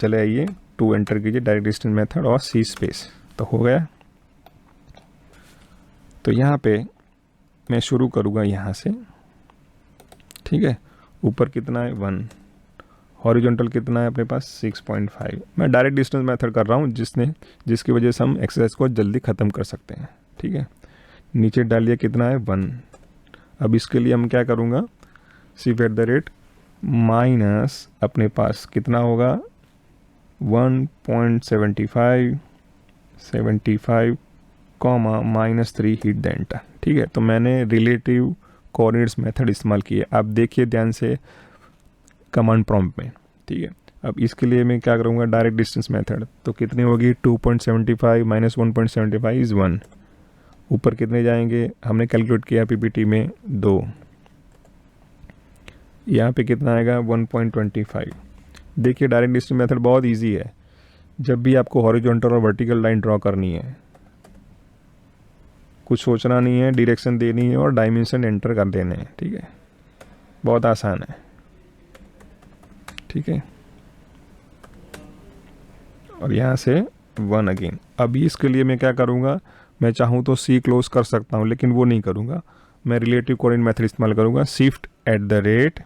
चले आइए, 2 एंटर कीजिए, डायरेक्ट डिस्टेंस मेथड और सी स्पेस, तो हो गया। तो यहाँ पे मैं शुरू करूँगा यहाँ से। ठीक है, ऊपर कितना है 1, हॉरिजॉन्टल कितना है अपने पास 6.5। मैं डायरेक्ट डिस्टेंस मेथड कर रहा हूँ जिसकी वजह से हम एक्सरसाइज को जल्दी ख़त्म कर सकते हैं। ठीक है, नीचे डालिए कितना है 1। अब इसके लिए हम क्या करूँगा, सिर्फ एट द रेट माइनस अपने पास कितना होगा 1.75 कॉमा -3 हिट द एंटर। ठीक है, तो मैंने रिलेटिव कोऑर्डिनेट्स मेथड इस्तेमाल किए। आप देखिए ध्यान से कमांड प्रॉम्प्ट में। ठीक है, अब इसके लिए मैं क्या करूँगा, डायरेक्ट डिस्टेंस मेथड। तो कितनी होगी 2.75 माइनस 1.75 इज़ 1। ऊपर कितने जाएंगे, हमने कैलकुलेट किया पीपीटी में 2। यहाँ पे कितना आएगा 1.25। देखिए डायरेक्ट डिस्टेंस मेथड बहुत इजी है। जब भी आपको हॉरिजॉन्टल और वर्टिकल लाइन ड्रॉ करनी है, कुछ सोचना नहीं है, डायरेक्शन देनी है और डायमेंशन एंटर कर देने हैं। ठीक है, बहुत आसान है। ठीक है, और यहाँ से 1 अगेन। अभी इसके लिए मैं क्या करूँगा, मैं चाहूँ तो सी क्लोज कर सकता हूँ, लेकिन वो नहीं करूँगा। मैं रिलेटिव कोऑर्डिनेट मेथड इस्तेमाल करूँगा, shift at the rate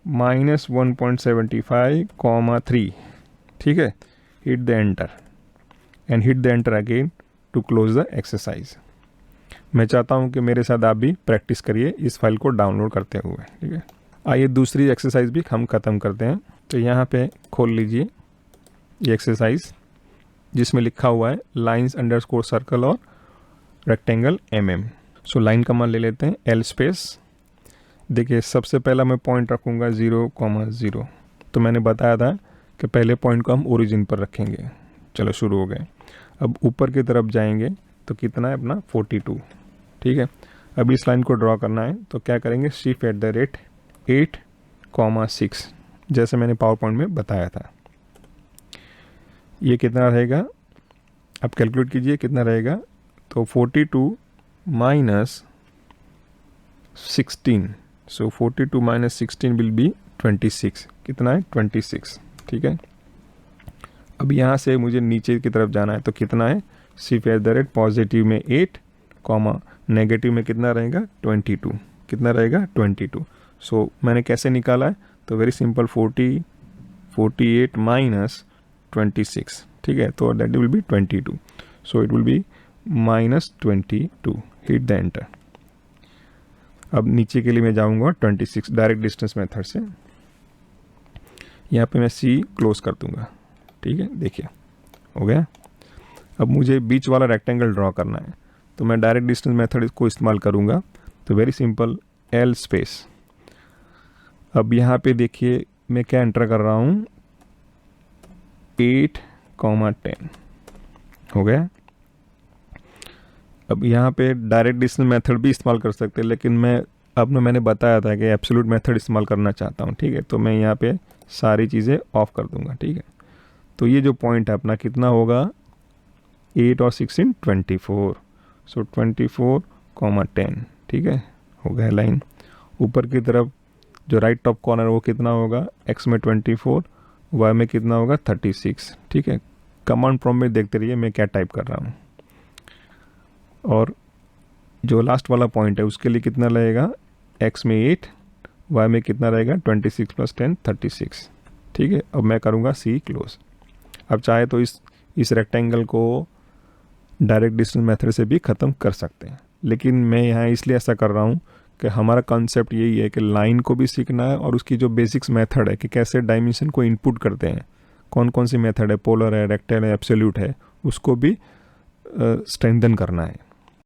-1.75 comma 3। ठीक है, hit the enter and hit the enter again to close the exercise. मैं चाहता हूँ कि मेरे साथ आप भी प्रैक्टिस करिए इस फाइल को डाउनलोड करते हुए। ठीक है, आइए दूसरी एक्सरसाइज भी हम ख़त्म करते हैं। तो यहाँ पे खोल लीजिए ये एक्सरसाइज जिसमें लिखा हुआ है लाइन्स अंडरस्कोर सर्कल और रेक्टेंगल mm। सो लाइन का मान ले लेते हैं L स्पेस। देखिए सबसे पहला मैं पॉइंट रखूँगा 0,0। तो मैंने बताया था कि पहले पॉइंट को हम ओरिजिन पर रखेंगे। चलो शुरू हो गए। अब ऊपर की तरफ जाएंगे तो कितना है अपना 42। ठीक है, अब इस लाइन को ड्रॉ करना है तो क्या करेंगे, शिफ्ट एट द रेट 8,6 जैसे मैंने पावर पॉइंट में बताया था। ये कितना रहेगा, आप कैलकुलेट कीजिए कितना रहेगा। तो 42 minus 16, so 42 minus 16 will be 26। कितना है 26। ठीक है, अब यहाँ से मुझे नीचे की तरफ जाना है तो कितना है, सिर्फ एट द रेट पॉजिटिव में 8 कॉमा नेगेटिव में कितना रहेगा 22। कितना रहेगा 22। सो मैंने कैसे निकाला है, तो वेरी सिंपल 48 माइनस 26। ठीक है, तो that will be 22। So it will B -22। Hit the enter. अब नीचे के लिए मैं जाऊंगा 26 डायरेक्ट डिस्टेंस मेथड से। यहाँ पे मैं सी क्लोज कर दूंगा। ठीक है, देखिए हो गया। अब मुझे बीच वाला रेक्टेंगल ड्रॉ करना है तो मैं डायरेक्ट डिस्टेंस मेथड को इस्तेमाल करूँगा। तो वेरी सिंपल L स्पेस। अब यहाँ पे देखिए मैं क्या एंटर कर रहा हूँ 8,10 हो गया। अब यहाँ पे डायरेक्ट डिस्टेंस मेथड भी इस्तेमाल कर सकते हैं, लेकिन मैंने बताया था कि एब्सोल्यूट मेथड इस्तेमाल करना चाहता हूँ। ठीक है, तो मैं यहाँ पे सारी चीज़ें ऑफ कर दूँगा। ठीक है, तो ये जो पॉइंट है अपना कितना होगा 8 और 16 24। सो 24,10। ठीक है, हो गया लाइन। ऊपर की तरफ जो राइट टॉप कॉर्नर वो कितना होगा, x में 24, y में कितना होगा 36। ठीक है, कमांड प्रॉम्प्ट में देखते रहिए मैं क्या टाइप कर रहा हूँ। और जो लास्ट वाला पॉइंट है उसके लिए कितना रहेगा, x में 8, y में कितना रहेगा 26 + 10 36। ठीक है, अब मैं करूँगा सी क्लोज। अब चाहे तो इस रेक्टेंगल को डायरेक्ट डिस्टेंस मेथड से भी ख़त्म कर सकते हैं, लेकिन मैं यहाँ इसलिए ऐसा कर रहा हूँ कि हमारा कॉन्सेप्ट यही है कि लाइन को भी सीखना है और उसकी जो बेसिक्स मेथड है कि कैसे डायमेंशन को इनपुट करते हैं, कौन कौन सी मेथड है, पोलर है, रेक्टेल है, एब्सोल्यूट है, उसको भी स्ट्रेंथन करना है।